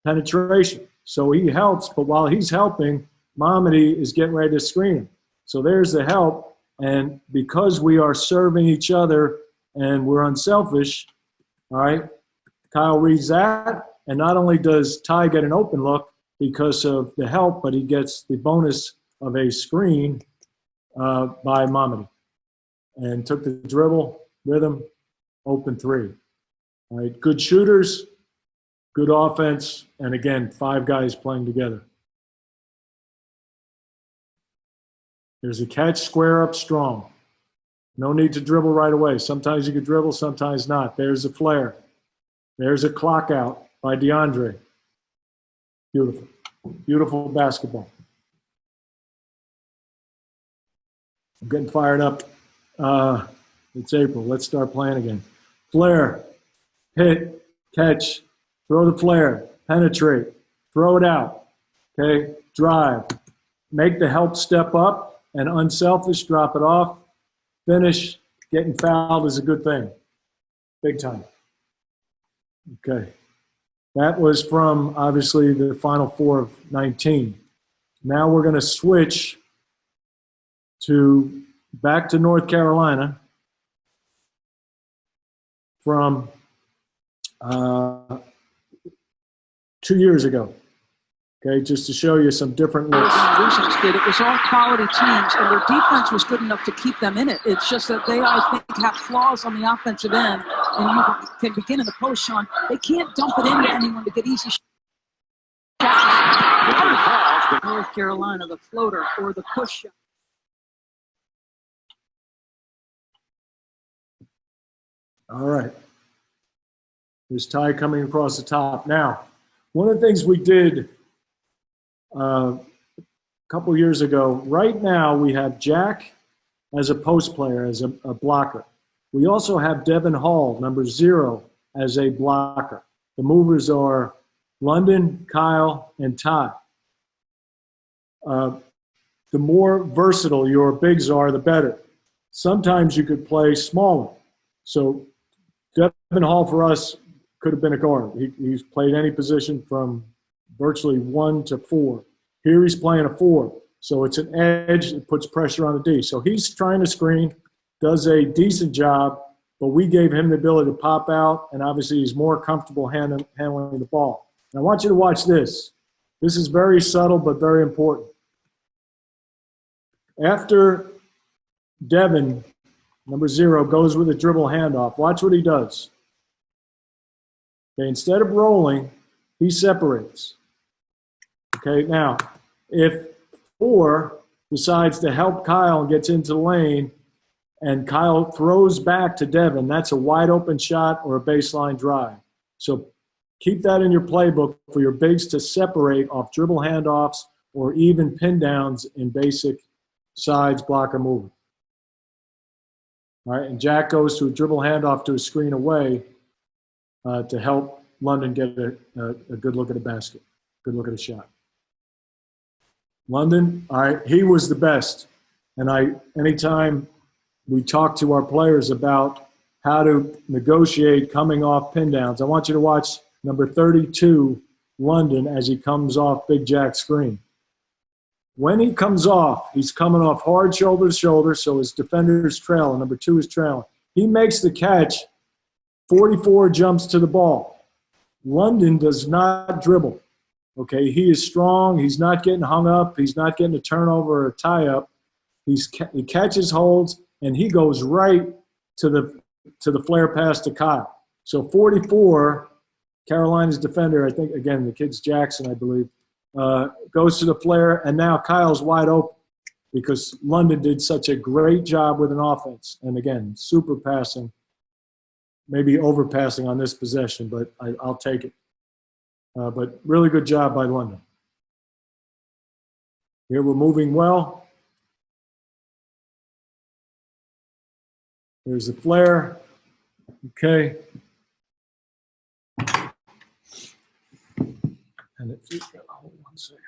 penetration. So he helps, but while he's helping, Mamadi is getting ready to screen him. So there's the help, and because we are serving each other and we're unselfish, all right, Kyle reads that, and not only does Ty get an open look because of the help, but he gets the bonus of a screen by Mamadi. And took the dribble, rhythm, open 3. All right, good shooters, good offense, and again, 5 guys playing together. There's a catch, square up, strong. No need to dribble right away. Sometimes you can dribble, sometimes not. There's a flare. There's a clock out by DeAndre. Beautiful. Beautiful basketball. I'm getting fired up. It's April. Let's start playing again. Flare, hit, catch, throw the flare, penetrate, throw it out, okay, drive. Make the help step up, and unselfish, drop it off, finish. Getting fouled is a good thing, big time. Okay, that was from, obviously, the Final Four of 19. Now we're going to switch back to North Carolina from 2 years ago. Okay, just to show you some different looks. It was all quality teams, and their defense was good enough to keep them in it. It's just that they, I think, have flaws on the offensive end, and you can begin in the post, Sean. They can't dump it into anyone to get easy shots. North Carolina, the floater or the push shot. All right. There's Ty coming across the top. Now, one of the things we did a couple years ago, right now we have Jack as a post player, as a blocker. We also have Devin Hall, number 0, as a blocker. The movers are London, Kyle, and Ty. The more versatile your bigs are, the better. Sometimes you could play smaller. So Devin Hall for us could have been a guard. He's played any position from virtually 1 to 4. Here he's playing a 4. So it's an edge that puts pressure on the D. So he's trying to screen, does a decent job, but we gave him the ability to pop out, and obviously he's more comfortable handling the ball. And I want you to watch this. This is very subtle but very important. After Devin, number 0, goes with a dribble handoff, watch what he does. Okay, instead of rolling, he separates. Okay, now, if 4 decides to help Kyle and gets into the lane, and Kyle throws back to Devin, that's a wide open shot or a baseline drive. So keep that in your playbook for your bigs to separate off dribble handoffs or even pin downs in basic sides, blocker, mover. All right, and Jack goes to a dribble handoff to a screen away to help London get a good look at a basket, good look at a shot. London, all right, he was the best. And anytime we talk to our players about how to negotiate coming off pin downs, I want you to watch number 32, London, as he comes off Big Jack's screen. When he comes off, he's coming off hard shoulder to shoulder, so his defender's trailing. Number 2 is trailing. He makes the catch. 44 jumps to the ball. London does not dribble. Okay, he is strong. He's not getting hung up. He's not getting a turnover or a tie-up. He catches, holds, and he goes right to the flare pass to Kyle. So 44, Carolina's defender, I think, again, the kid's Jackson, I believe, goes to the flare, and now Kyle's wide open because London did such a great job with an offense. And again, super passing, maybe overpassing on this possession, but I'll take it. But really good job by London. Here we're moving well. There's the flare. Okay. And if you hold 1 second.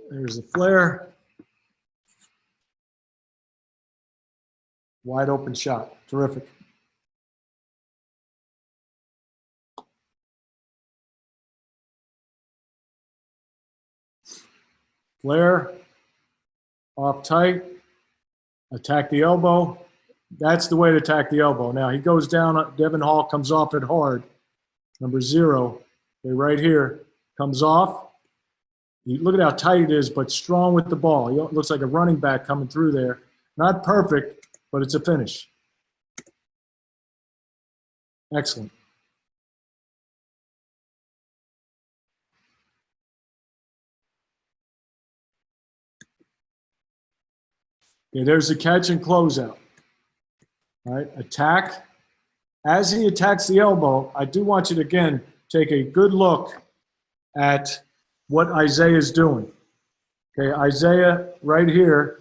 There's the flare. Wide open shot. Terrific. Flare. Off tight. Attack the elbow. That's the way to attack the elbow. Now he goes down. Devin Hall comes off it hard. Number 0, okay, right here, comes off. Look at how tight it is, but strong with the ball. He looks like a running back coming through there. Not perfect, but it's a finish. Excellent. Okay, there's the catch and closeout. All right, attack. As he attacks the elbow, I do want you to, again, take a good look at what Isaiah is doing. Okay, Isaiah right here,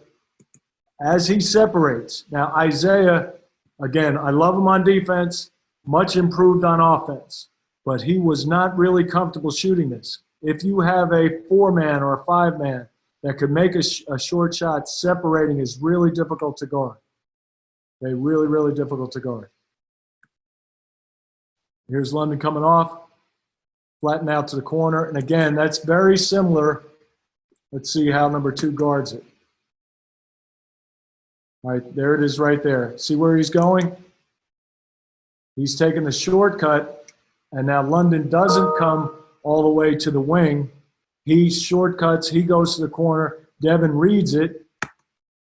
as he separates. Now, Isaiah, again, I love him on defense, much improved on offense, but he was not really comfortable shooting this. If you have a 4-man or a 5-man that could make a short shot, separating is really difficult to guard. Okay, really, really difficult to guard. Here's London coming off, flatten out to the corner. And again, that's very similar. Let's see how number 2 guards it. All right, there it is right there. See where he's going? He's taking the shortcut, and now London doesn't come all the way to the wing. He shortcuts, he goes to the corner. Devin reads it,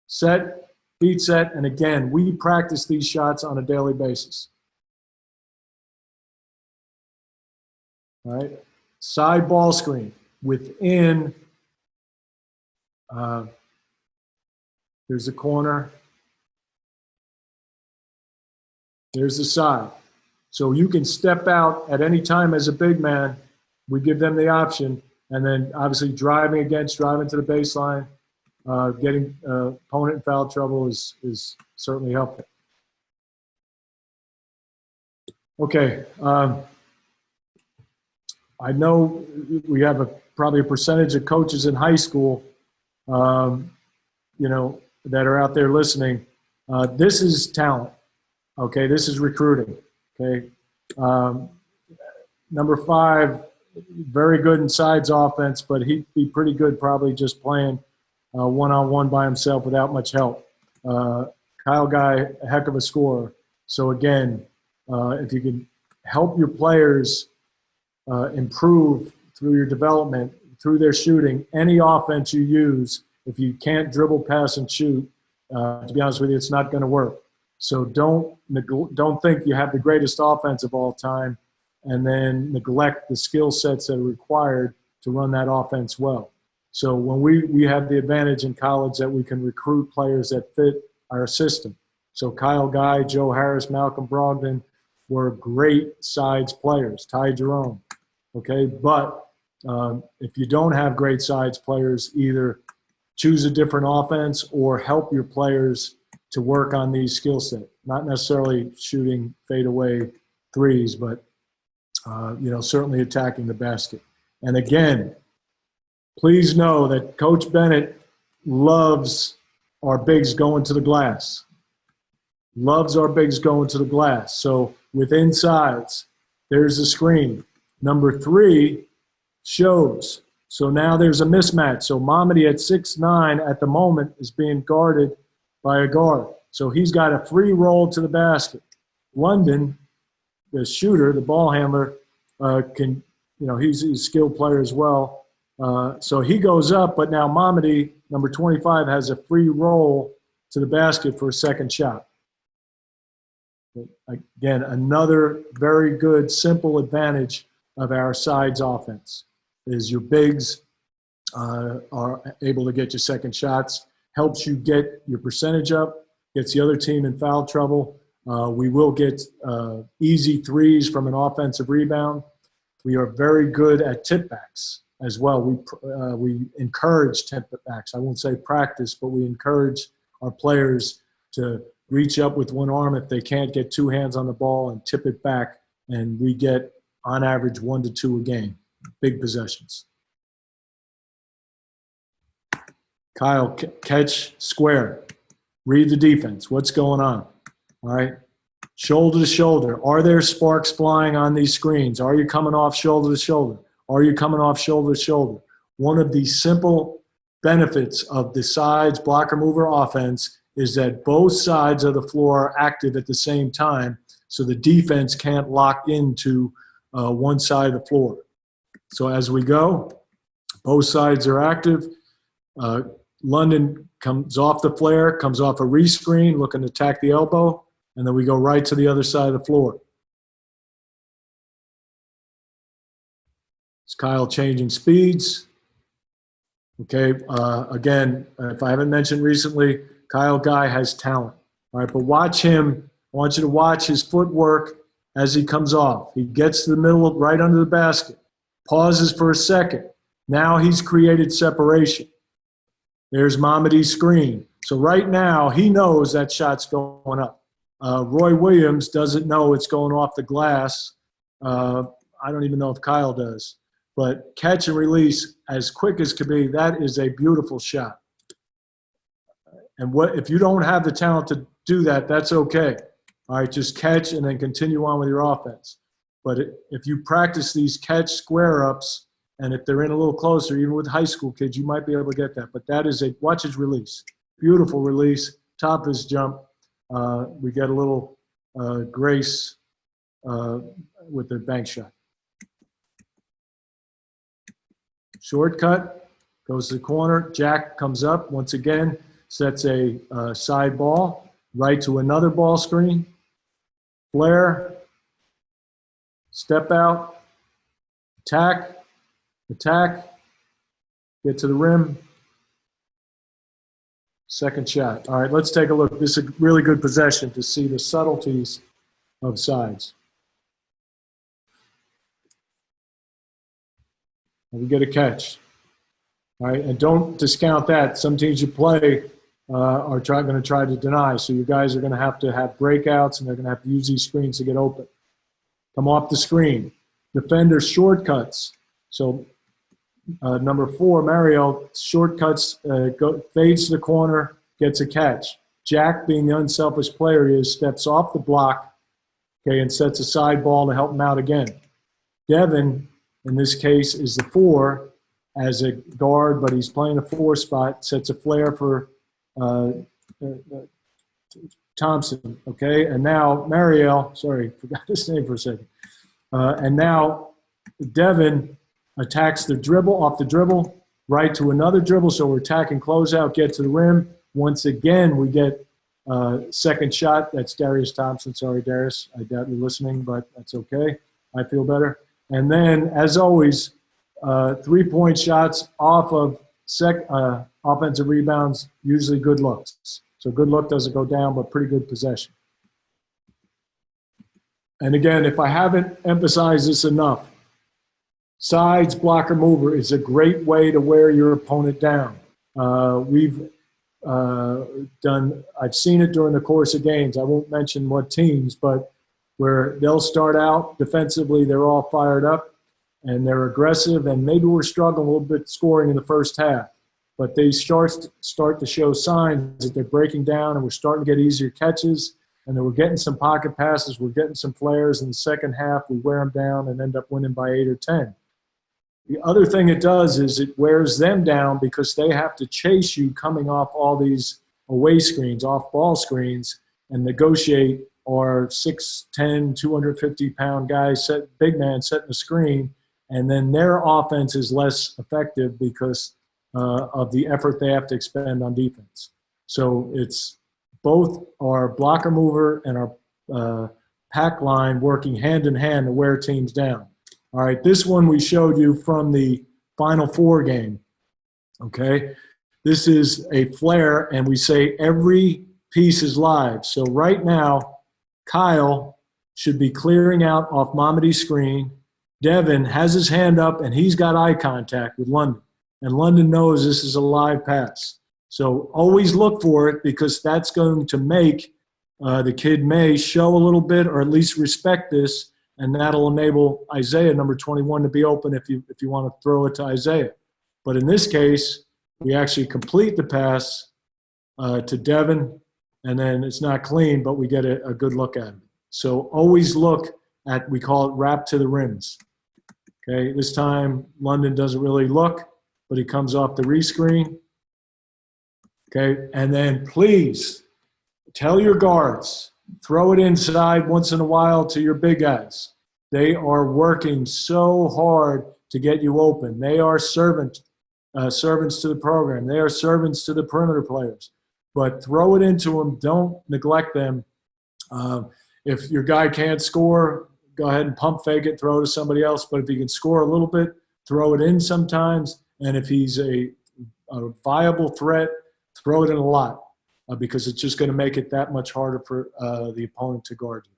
set, beat set, and again, we practice these shots on a daily basis. All right, side ball screen within, there's a corner. There's the side. So you can step out at any time as a big man. We give them the option. And then obviously driving to the baseline, getting opponent in foul trouble is certainly helpful. Okay. I know we have probably a percentage of coaches in high school, that are out there listening. This is talent. Okay. This is recruiting. Okay. Number 5, very good in sides offense, but he'd be pretty good probably just playing one-on-one by himself without much help. Kyle Guy, a heck of a scorer. So again, if you can help your players improve through your development, through their shooting, any offense you use, if you can't dribble, pass, and shoot, to be honest with you, it's not going to work. So don't think you have the greatest offense of all time and then neglect the skill sets that are required to run that offense well. So when we have the advantage in college that we can recruit players that fit our system. So Kyle Guy, Joe Harris, Malcolm Brogdon were great sides players, Ty Jerome. Okay, but if you don't have great sides players, either choose a different offense or help your players to work on these skill sets. Not necessarily shooting fadeaway threes, but certainly attacking the basket. And again, please know that Coach Bennett loves our bigs going to the glass. Loves our bigs going to the glass. So with insides, there's a screen. Number 3 shows. So now there's a mismatch. So Mamadi at 6'9" at the moment is being guarded by a guard. So he's got a free roll to the basket. London, the shooter, the ball handler, he's a skilled player as well. So he goes up, but now Mamadi, number 25, has a free roll to the basket for a second shot. Again, another very good, simple advantage of our sides offense is your bigs are able to get you second shots, helps you get your percentage up, gets the other team in foul trouble. We will get easy threes from an offensive rebound. We are very good at tip backs as well. We encourage tip backs. I won't say practice, but we encourage our players to reach up with one arm if they can't get 2 hands on the ball and tip it back, and we get on average 1 to 2 a game. Big possessions. Kyle, catch square. Read the defense. What's going on? All right. Shoulder to shoulder. Are there sparks flying on these screens? Are you coming off shoulder to shoulder? Are you coming off shoulder to shoulder? One of the simple benefits of the sides blocker mover offense is that both sides of the floor are active at the same time, so the defense can't lock into one side of the floor. So as we go, both sides are active. London comes off the flare, comes off a rescreen, looking to attack the elbow, and then we go right to the other side of the floor. It's Kyle changing speeds. Okay, again, if I haven't mentioned recently, Kyle Guy has talent. All right, but watch him. I want you to watch his footwork as he comes off. He gets to the middle, right under the basket, pauses for a second. Now he's created separation. There's Mamadi's screen. So right now, he knows that shot's going up. Roy Williams doesn't know it's going off the glass. I don't even know if Kyle does. But catch and release as quick as could be, that is a beautiful shot. And if you don't have the talent to do that, that's okay. All right, just catch and then continue on with your offense. But if you practice these catch square-ups, and if they're in a little closer, even with high school kids, you might be able to get that. But that is watch his release. Beautiful release, top of his jump. We get a little grace with the bank shot. Shortcut, goes to the corner. Jack comes up once again, sets a side ball right to another ball screen. Flare, step out, attack, get to the rim. Second shot. All right, let's take a look. This is a really good possession to see the subtleties of sides. And we get a catch. All right, and don't discount that. Some teams you play are going to try to deny. So you guys are going to have breakouts, and they're going to have to use these screens to get open. Come off the screen. Defender shortcuts. So number 4, Mario, shortcuts, fades to the corner, gets a catch. Jack, being the unselfish player he is, steps off the block, okay, and sets a side ball to help him out again. Devin, in this case, is the 4 as a guard, but he's playing a 4 spot, sets a flare for Thompson, okay? And now Mariel, sorry, forgot his name for a second. And now Devin attacks the dribble, off the dribble, right to another dribble, so we're attacking closeout, get to the rim. Once again, we get second shot. That's Darius Thompson. Sorry, Darius. I doubt you're listening, but that's okay. I feel better. And then, as always, 3-point shots off of offensive rebounds, usually good looks. So good look doesn't go down, but pretty good possession. And again, if I haven't emphasized this enough, sides, blocker, mover is a great way to wear your opponent down. I've seen it during the course of games. I won't mention what teams, but where they'll start out defensively, they're all fired up and they're aggressive, and maybe we're struggling a little bit scoring in the first half. But they start to show signs that they're breaking down, and we're starting to get easier catches, and then we're getting some pocket passes, we're getting some flares. In the second half, we wear them down and end up winning by 8 or 10. The other thing it does is it wears them down because they have to chase you coming off all these away screens, off ball screens, and negotiate our 6'10", 250-pound guy, big man setting the screen, and then their offense is less effective because of the effort they have to expend on defense. So it's both our blocker mover and our pack line working hand in hand to wear teams down. All right, this one we showed you from the Final Four game, okay? This is a flare, and we say every piece is live. So right now, Kyle should be clearing out off Mamadi's screen. Devin has his hand up, and he's got eye contact with London. And London knows this is a live pass. So always look for it, because that's going to make the kid may show a little bit, or at least respect this, and that'll enable Isaiah, number 21, to be open if you want to throw it to Isaiah. But in this case, we actually complete the pass to Devin, and then it's not clean, but we get a good look at it. So always look at, we call it wrap to the rims. Okay, this time London doesn't really look, but he comes off the rescreen. Okay, and then please tell your guards, throw it inside once in a while to your big guys. They are working so hard to get you open. They are servants to the program. They are servants to the perimeter players. But throw it into them. Don't neglect them. If your guy can't score, go ahead and pump fake it, throw it to somebody else. But if he can score a little bit, throw it in sometimes. And if he's a viable threat, throw it in a lot. Because it's just going to make it that much harder for the opponent to guard you.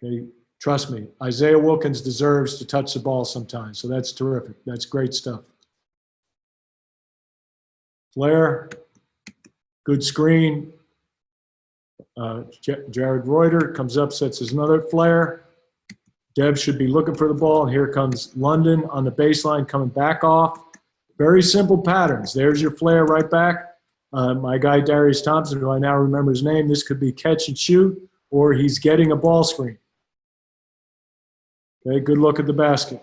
Okay, trust me, Isaiah Wilkins deserves to touch the ball sometimes, so that's terrific. That's great stuff. Flare, good screen. Jared Reuter comes up, sets his another flare. Deb should be looking for the ball, and here comes London on the baseline coming back off. Very simple patterns. There's your flare right back. My guy Darius Thompson, who I now remember his name, this could be catch and shoot, or he's getting a ball screen. Okay, good look at the basket.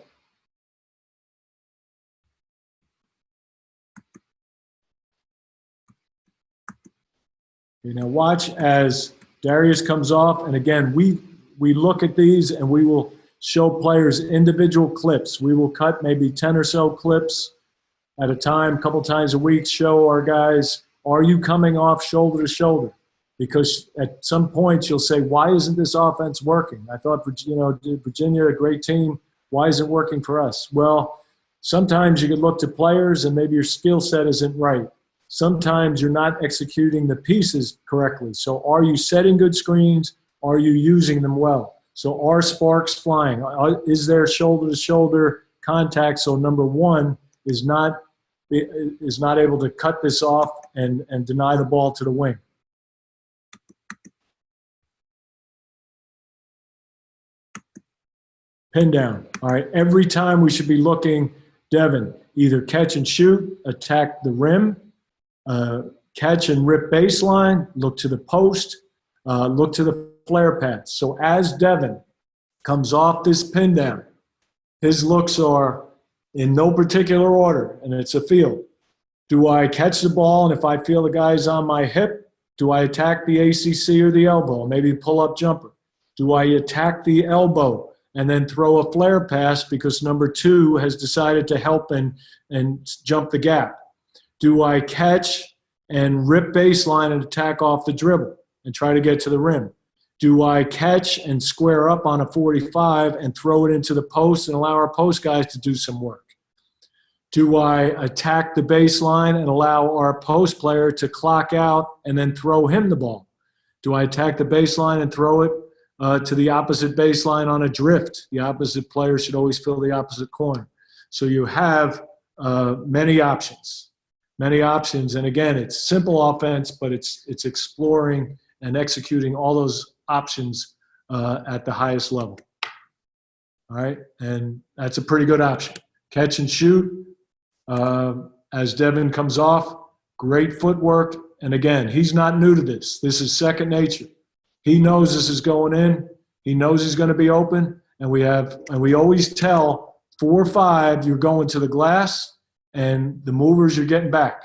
Okay, now watch as Darius comes off, and again, we look at these and we will show players individual clips. We will cut maybe 10 or so clips at a time, a couple times a week, show our guys, are you coming off shoulder to shoulder? Because at some point you'll say, why isn't this offense working? I thought, Virginia, a great team, why isn't it working for us? Well, sometimes you could look to players and maybe your skill set isn't right. sometimes you're not executing the pieces correctly. So are you setting good screens? Are you using them well? So are sparks flying? Is there shoulder-to-shoulder contact? So number one is not able to cut this off and deny the ball to the wing. Pin down. All right. Every time we should be looking, Devin, either catch and shoot, attack the rim, catch and rip baseline, look to the post, look to the flare pass. So as Devin comes off this pin down, his looks are in no particular order, and it's a field. Do I catch the ball, and if I feel the guy's on my hip, do I attack the ACC or the elbow, maybe pull-up jumper? Do I attack the elbow and then throw a flare pass because number two has decided to help and jump the gap? Do I catch and rip baseline and attack off the dribble and try to get to the rim? Do I catch and square up on a 45 and throw it into the post and allow our post guys to do some work? Do I attack the baseline and allow our post player to clock out and then throw him the ball? Do I attack the baseline and throw it to the opposite baseline on a drift? The opposite player should always fill the opposite corner. So you have many options. And again, it's simple offense, but it's exploring and executing all those options at the highest level. All right, and that's a pretty good option. Catch and shoot. As Devin comes off, great footwork. And again, he's not new to this. This is second nature. He knows this is going in. He knows he's going to be open. And we always tell 4 or 5, you're going to the glass, and the movers you're getting back.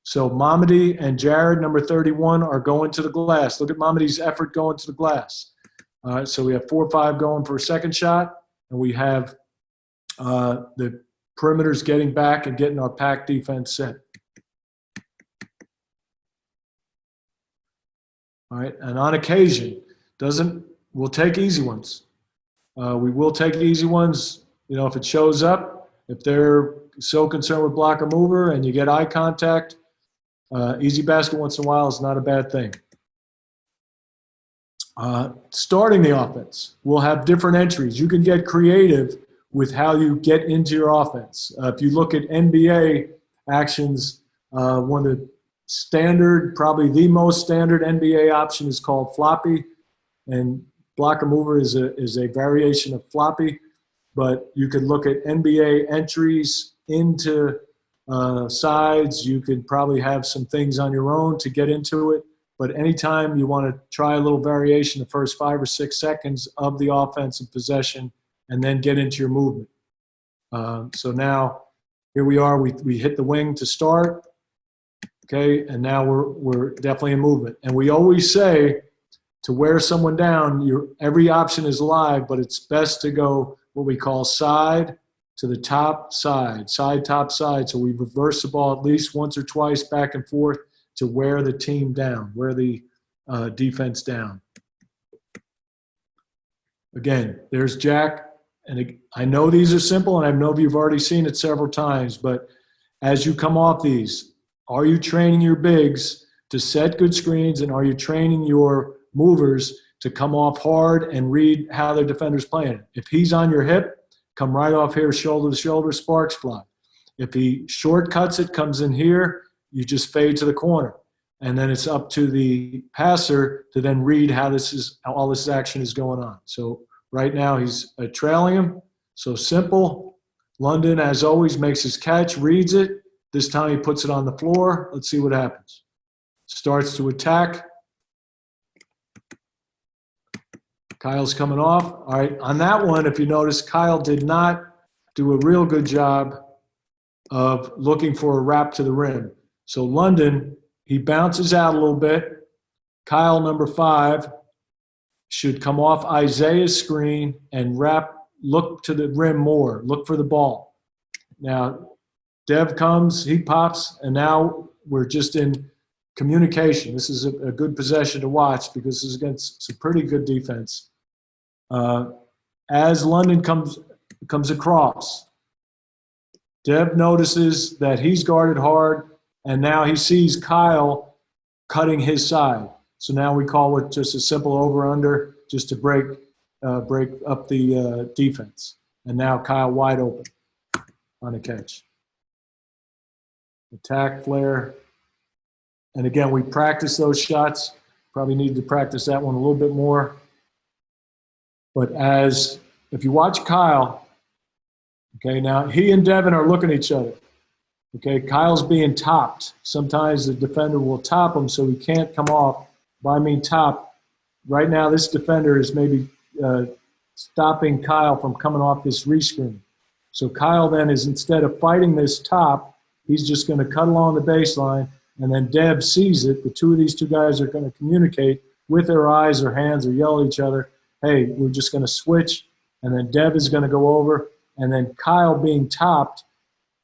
So Mamadi and Jared, number 31, are going to the glass. Look at Mamadi's effort going to the glass. So we have 4 or 5 going for a second shot, and we have the perimeters getting back and getting our pack defense set. All right, and on occasion, we'll take easy ones. We will take easy ones, if it shows up. If they're so concerned with blocker mover and you get eye contact, easy basket once in a while is not a bad thing. Starting the offense, we'll have different entries. You can get creative with how you get into your offense. If you look at NBA actions, one of the standard, probably the most standard NBA option is called floppy, and blocker mover is a variation of floppy. But you could look at NBA entries into sides. You could probably have some things on your own to get into it. But anytime you want to try a little variation the first 5 or 6 seconds of the offensive possession and then get into your movement. So now here we are. We hit the wing to start. Okay, and now we're definitely in movement. And we always say to wear someone down, every option is live, but it's best to go what we call side to the top side, top side. So we reverse the ball at least once or twice back and forth to wear the team down, wear the defense down. Again, there's Jack. And I know these are simple, and I know you've already seen it several times, but as you come off these, are you training your bigs to set good screens, and are you training your movers to come off hard and read how their defender's playing? If he's on your hip, come right off here, shoulder to shoulder, sparks fly. If he shortcuts it, comes in here, you just fade to the corner. And then it's up to the passer to then read how all this action is going on. So right now he's trailing him. So simple. London, as always, makes his catch, reads it. This time he puts it on the floor. Let's see what happens. Starts to attack. Kyle's coming off. All right, on that one, if you notice, Kyle did not do a real good job of looking for a wrap to the rim. So London, he bounces out a little bit. Kyle, number 5, should come off Isaiah's screen and look to the rim more, look for the ball. Now, Dev comes, he pops, and now we're just in communication. This is a good possession to watch because this is against some pretty good defense. As London comes across, Dev notices that he's guarded hard, and now he sees Kyle cutting his side. So now we call it just a simple over-under just to break up the defense. And now Kyle wide open on a catch. Attack, flare. And again, we practice those shots. Probably need to practice that one a little bit more. But if you watch Kyle, okay, now he and Devin are looking at each other. Okay, Kyle's being topped. Sometimes the defender will top him so he can't come off. By I mean top, right now this defender is maybe stopping Kyle from coming off this rescreen. So Kyle then is, instead of fighting this top, he's just going to cut along the baseline, and then Deb sees it. These two guys are going to communicate with their eyes or hands or yell at each other, hey, we're just going to switch, and then Deb is going to go over, and then Kyle being topped.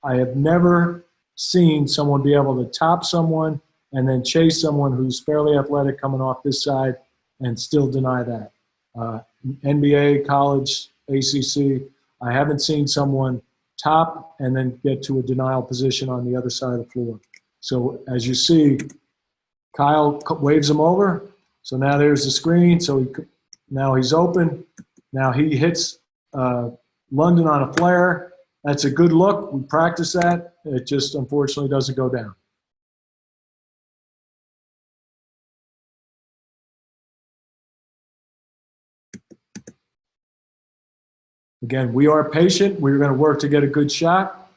I have never seen someone be able to top someone and then chase someone who's fairly athletic coming off this side and still deny that. NBA, college, ACC, I haven't seen someone top and then get to a denial position on the other side of the floor. So as you see, Kyle waves him over. So now there's the screen. So now he's open. Now he hits London on a flare. That's a good look. We practice that. It just unfortunately doesn't go down. Again, we are patient. We're going to work to get a good shot.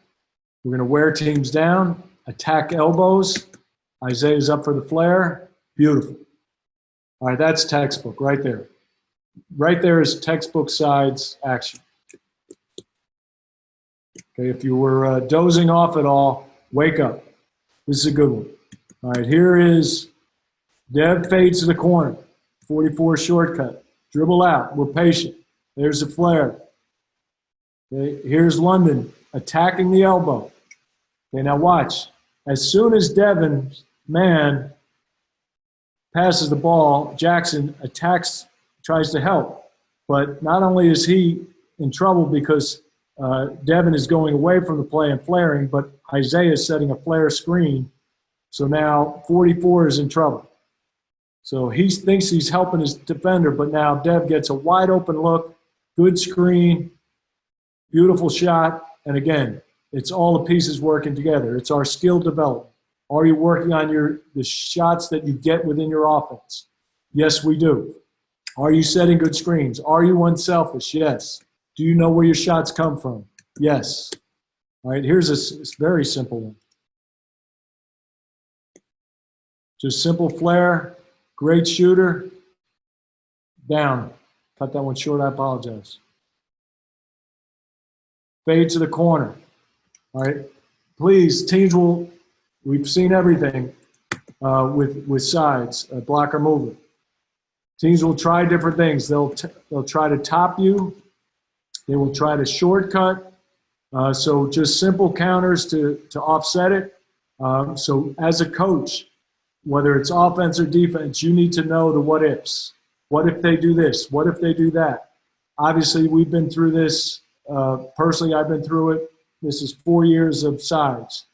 We're going to wear teams down, attack elbows. Isaiah's up for the flare. Beautiful. All right, that's textbook right there. Right there is textbook sides action. Okay, if you were dozing off at all, wake up. This is a good one. All right, here is Dev fades to the corner. 44 shortcut. Dribble out. We're patient. There's the flare. Okay, here's London attacking the elbow. Okay, now watch. As soon as Devin's man passes the ball, Jackson attacks, tries to help. But not only is he in trouble because Devin is going away from the play and flaring, but Isaiah is setting a flare screen. So now 44 is in trouble. So he thinks he's helping his defender, but now Dev gets a wide open look, good screen, beautiful shot. And again, it's all the pieces working together. It's our skill development. Are you working on the shots that you get within your offense? Yes, we do. Are you setting good screens? Are you unselfish? Yes. Do you know where your shots come from? Yes. All right, here's a very simple one. Just simple flare, great shooter, down. Cut that one short, I apologize. Fade to the corner. All right, please, teams will, we've seen everything with sides, blocker mover. Teams will try different things. They'll try to top you. They will try to shortcut. So just simple counters to offset it. So as a coach, whether it's offense or defense, you need to know the what ifs. What if they do this? What if they do that? Obviously, we've been through this. Personally, I've been through it. This is 4 years of sides.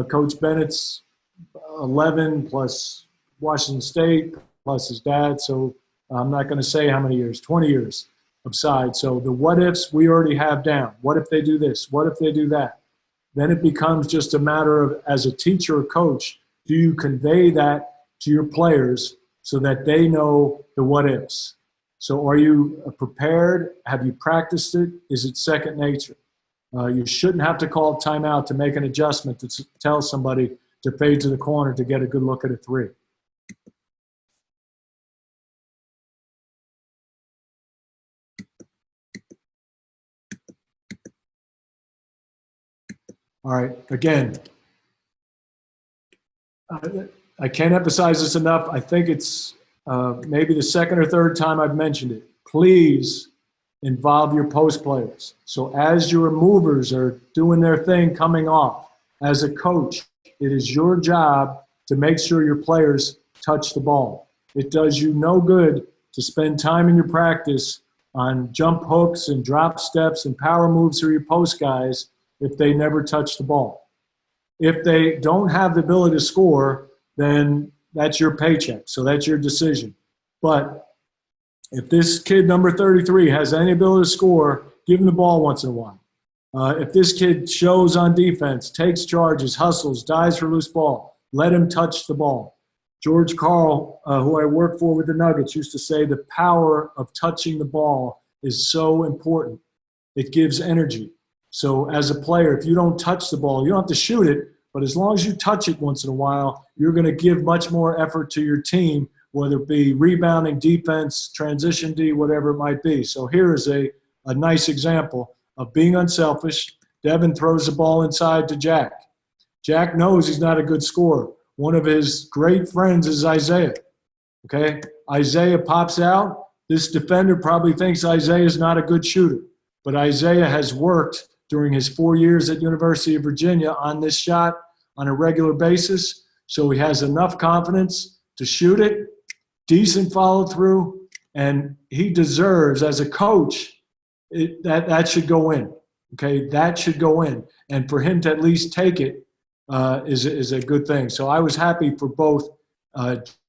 Coach Bennett's 11 plus Washington State plus his dad. So I'm not going to say how many years, 20 years of sides. So the what ifs we already have down. What if they do this? What if they do that? Then it becomes just a matter of, as a teacher or coach, do you convey that to your players so that they know the what ifs? So are you prepared? Have you practiced it? Is it second nature? You shouldn't have to call timeout to make an adjustment to tell somebody to fade to the corner to get a good look at a three. All right, again, I can't emphasize this enough. I think it's maybe the second or third time I've mentioned it. Please involve your post players. So as your movers are doing their thing coming off, as a coach, it is your job to make sure your players touch the ball. It does you no good to spend time in your practice on jump hooks and drop steps and power moves for your post guys if they never touch the ball. If they don't have the ability to score, then that's your paycheck. So that's your decision. But if this kid, number 33, has any ability to score, give him the ball once in a while. If this kid shows on defense, takes charges, hustles, dives for loose ball, let him touch the ball. George Karl, who I worked for with the Nuggets, used to say the power of touching the ball is so important. It gives energy. So as a player, if you don't touch the ball, you don't have to shoot it, but as long as you touch it once in a while, you're going to give much more effort to your team, whether it be rebounding, defense, transition D, whatever it might be. So here is a nice example of being unselfish. Devin throws the ball inside to Jack. Jack knows he's not a good scorer. One of his great friends is Isaiah. Okay? Isaiah pops out. This defender probably thinks Isaiah is not a good shooter. But Isaiah has worked during his 4 years at University of Virginia on this shot on a regular basis. So he has enough confidence to shoot it, decent follow through, and he deserves, as a coach, that should go in. Okay, that should go in. And for him to at least take it is a good thing. So I was happy for both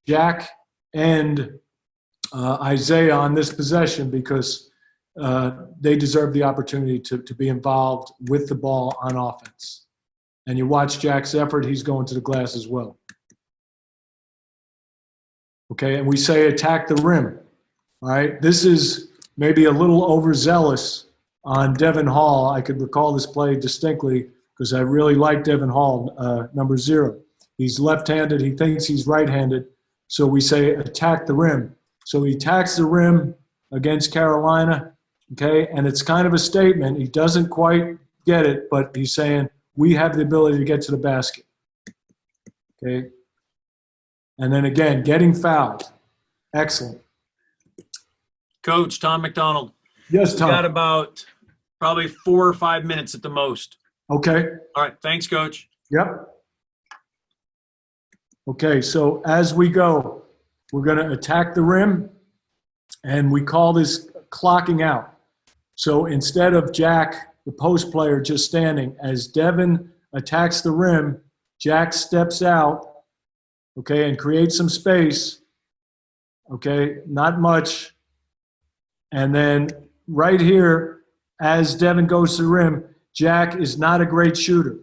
Jack and Isaiah on this possession because they deserve the opportunity to be involved with the ball on offense. And you watch Jack's effort, he's going to the glass as well. Okay, and we say attack the rim. All right, this is maybe a little overzealous on Devin Hall. I could recall this play distinctly because I really like Devin Hall, number 0. He's left-handed. He thinks he's right-handed. So we say attack the rim. So he attacks the rim against Carolina, okay? And it's kind of a statement. He doesn't quite get it, but he's saying we have the ability to get to the basket, okay? And then again, getting fouled. Excellent. Coach, Tom McDonald. Yes, Tom. We got about probably 4 or 5 minutes at the most. Okay. All right. Thanks, Coach. Yep. Okay, so as we go, we're going to attack the rim, and we call this clocking out. So instead of Jack, the post player, just standing, as Devin attacks the rim, Jack steps out, okay, and creates some space, okay, not much. And then right here, as Devin goes to the rim, Jack is not a great shooter,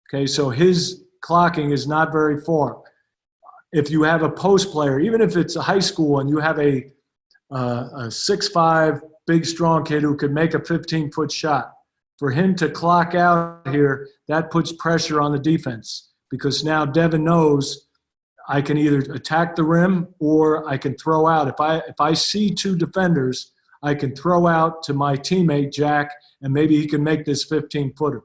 okay, so his clocking is not very far. If you have a post player, even if it's a high school and you have a 6'5", big, strong kid who could make a 15-foot shot, for him to clock out here, that puts pressure on the defense because now Devin knows I can either attack the rim or I can throw out. If I see 2 defenders, I can throw out to my teammate, Jack, and maybe he can make this 15-footer.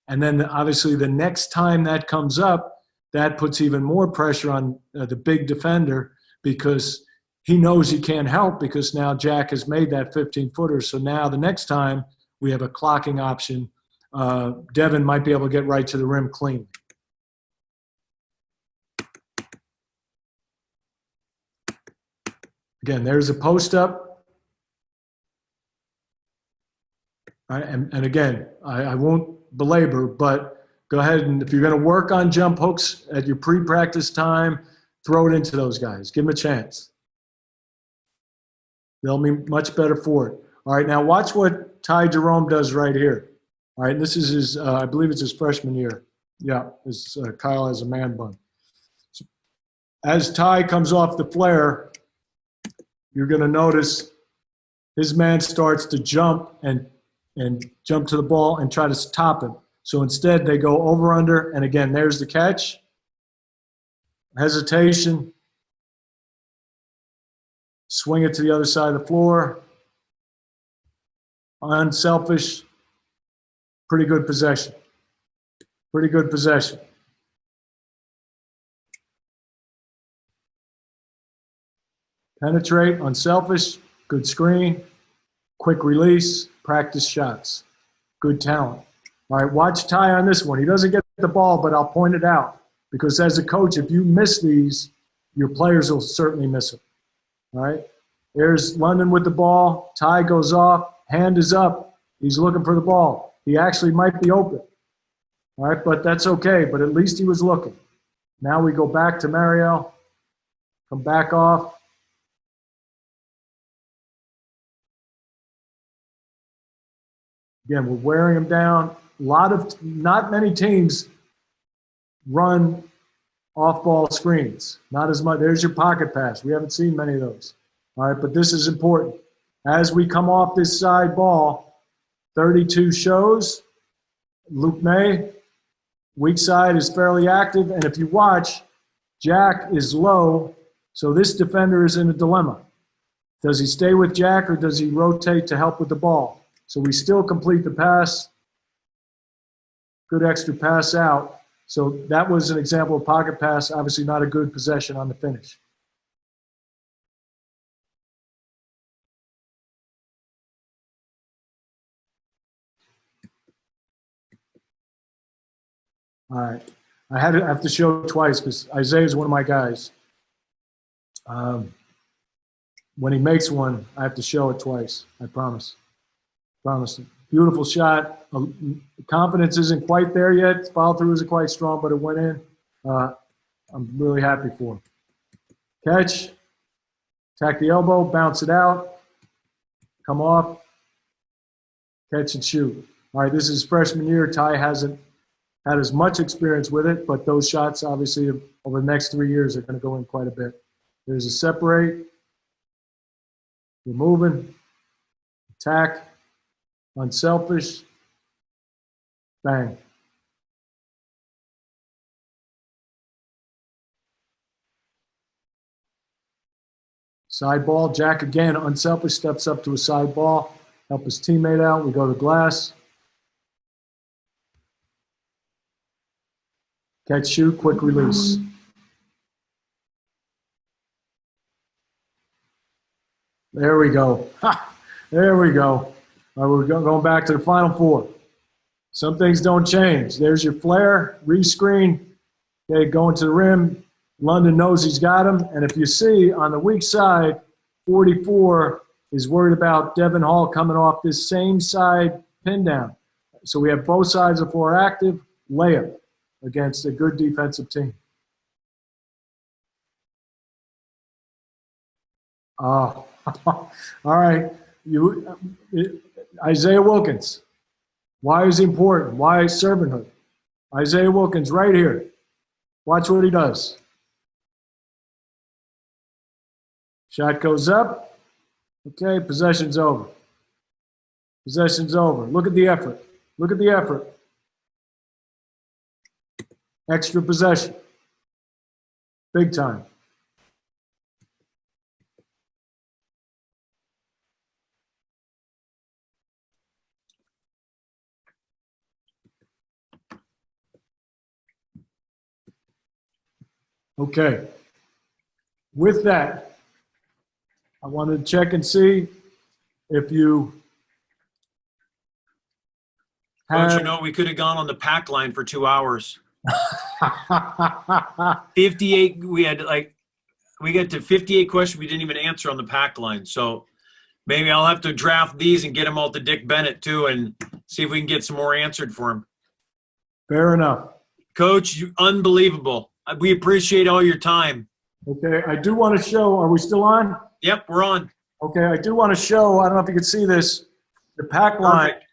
And then obviously the next time that comes up, that puts even more pressure on the big defender because he knows he can't help because now Jack has made that 15-footer. So now the next time we have a clocking option, Devin might be able to get right to the rim clean. Again, there's a post up. All right, and again, I won't belabor, but go ahead and if you're going to work on jump hooks at your pre-practice time, throw it into those guys. Give them a chance. They'll be much better for it. All right, now watch what Ty Jerome does right here. All right, this is his, I believe it's his freshman year. Yeah, Kyle has a man bun. So as Ty comes off the flare, you're going to notice his man starts to jump and jump to the ball and try to stop him. So instead, they go over, under, and again, there's the catch. Hesitation. Swing it to the other side of the floor. Unselfish. Pretty good possession. Pretty good possession. Penetrate, unselfish, good screen, quick release, practice shots. Good talent. All right, watch Ty on this one. He doesn't get the ball, but I'll point it out. Because as a coach, if you miss these, your players will certainly miss them. All right? There's London with the ball. Ty goes off. Hand is up. He's looking for the ball. He actually might be open. All right, but that's okay. But at least he was looking. Now we go back to Mario. Come back off. Again, we're wearing him down. Not many teams run off-ball screens. Not as much. There's your pocket pass. We haven't seen many of those. All right, but this is important. As we come off this side ball, 32 shows. Luke May, weak side is fairly active. And if you watch, Jack is low, so this defender is in a dilemma. Does he stay with Jack or does he rotate to help with the ball? So we still complete the pass. Good extra pass out. So that was an example of pocket pass, obviously not a good possession on the finish. All right. I have to show it twice because Isaiah is one of my guys. When he makes one, I have to show it twice. I promise. Promise. Beautiful shot. Confidence isn't quite there yet. Follow through isn't quite strong, but it went in. I'm really happy for him. Catch. Attack the elbow. Bounce it out. Come off. Catch and shoot. All right, this is freshman year. Ty hasn't had as much experience with it, but those shots, obviously, over the next 3 years are going to go in quite a bit. There's a separate. We're moving. Attack. Unselfish. Bang. Side ball. Jack again, unselfish, steps up to a side ball. Help his teammate out. We go to glass. Catch, shoot, quick release. There we go. Ha! There we go. All right, we're going back to the Final Four. Some things don't change. There's your flare, rescreen. Okay, going to the rim. London knows he's got him. And if you see on the weak side, 44 is worried about Devin Hall coming off this same side pin down. So we have both sides of the floor active, layup against a good defensive team. Oh, all right. Isaiah Wilkins. Why is he important? Why servanthood? Isaiah Wilkins right here. Watch what he does. Shot goes up. Okay, possession's over. Possession's over. Look at the effort. Look at the effort. Extra possession. Big time. Okay. With that, I wanted to check and see if you Coach, have... you know, we could have gone on the pack line for 2 hours. 58, we got to 58 questions we didn't even answer on the pack line. So maybe I'll have to draft these and get them all to Dick Bennett too and see if we can get some more answered for him. Fair enough. Coach, unbelievable. We appreciate all your time. Okay, I do want to show, are we still on? Yep, we're on. Okay, I do want to show, I don't know if you can see this, the pack line. Perfect.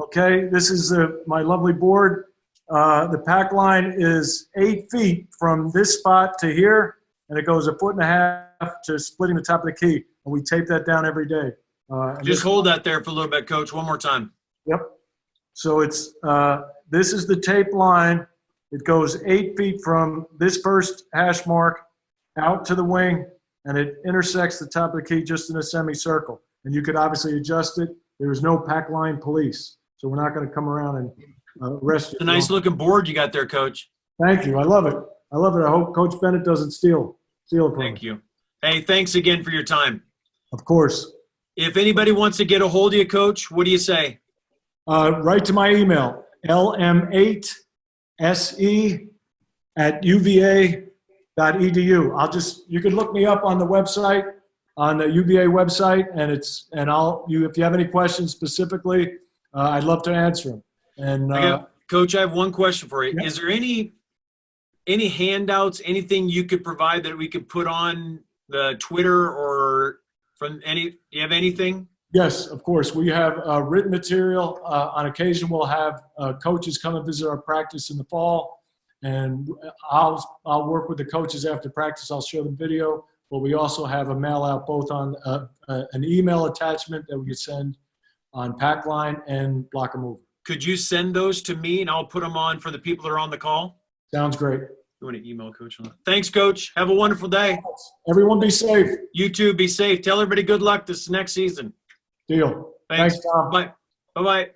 Okay, this is my lovely board. The pack line is 8 feet from this spot to here, and it goes 1.5 feet to splitting the top of the key, and we tape that down every day. Just hold that there for a little bit, Coach, one more time. Yep. So it's this is the tape line. It goes 8 feet from this first hash mark out to the wing, and it intersects the top of the key just in a semicircle. And you could obviously adjust it. There's no pack line police, so we're not going to come around and arrest you. It's a nice looking board you got there, Coach. Thank you. I love it. I love it. I hope Coach Bennett doesn't steal it from me. Thank you. Hey, thanks again for your time. Of course. If anybody wants to get a hold of you, Coach, what do you say? Write to my email, lm8se@uva.edu. You can look me up on the website, on the UVA website, and if you have any questions specifically, I'd love to answer them. And Coach, I have one question for you. Yeah. Is there any handouts, anything you could provide that we could put on the Twitter or from any? Do you have anything? Yes, of course. We have written material. On occasion, we'll have coaches come and visit our practice in the fall, and I'll work with the coaches after practice. I'll show them video, but we also have a mail out both on an email attachment that we could send on Packline and Blocker Move. Could you send those to me, and I'll put them on for the people that are on the call? Sounds great. You want to email Coach on that? Thanks, Coach. Have a wonderful day. Everyone be safe. You too. Be safe. Tell everybody good luck this next season. Deal. Thanks. Thanks, Tom. Bye. Bye-bye.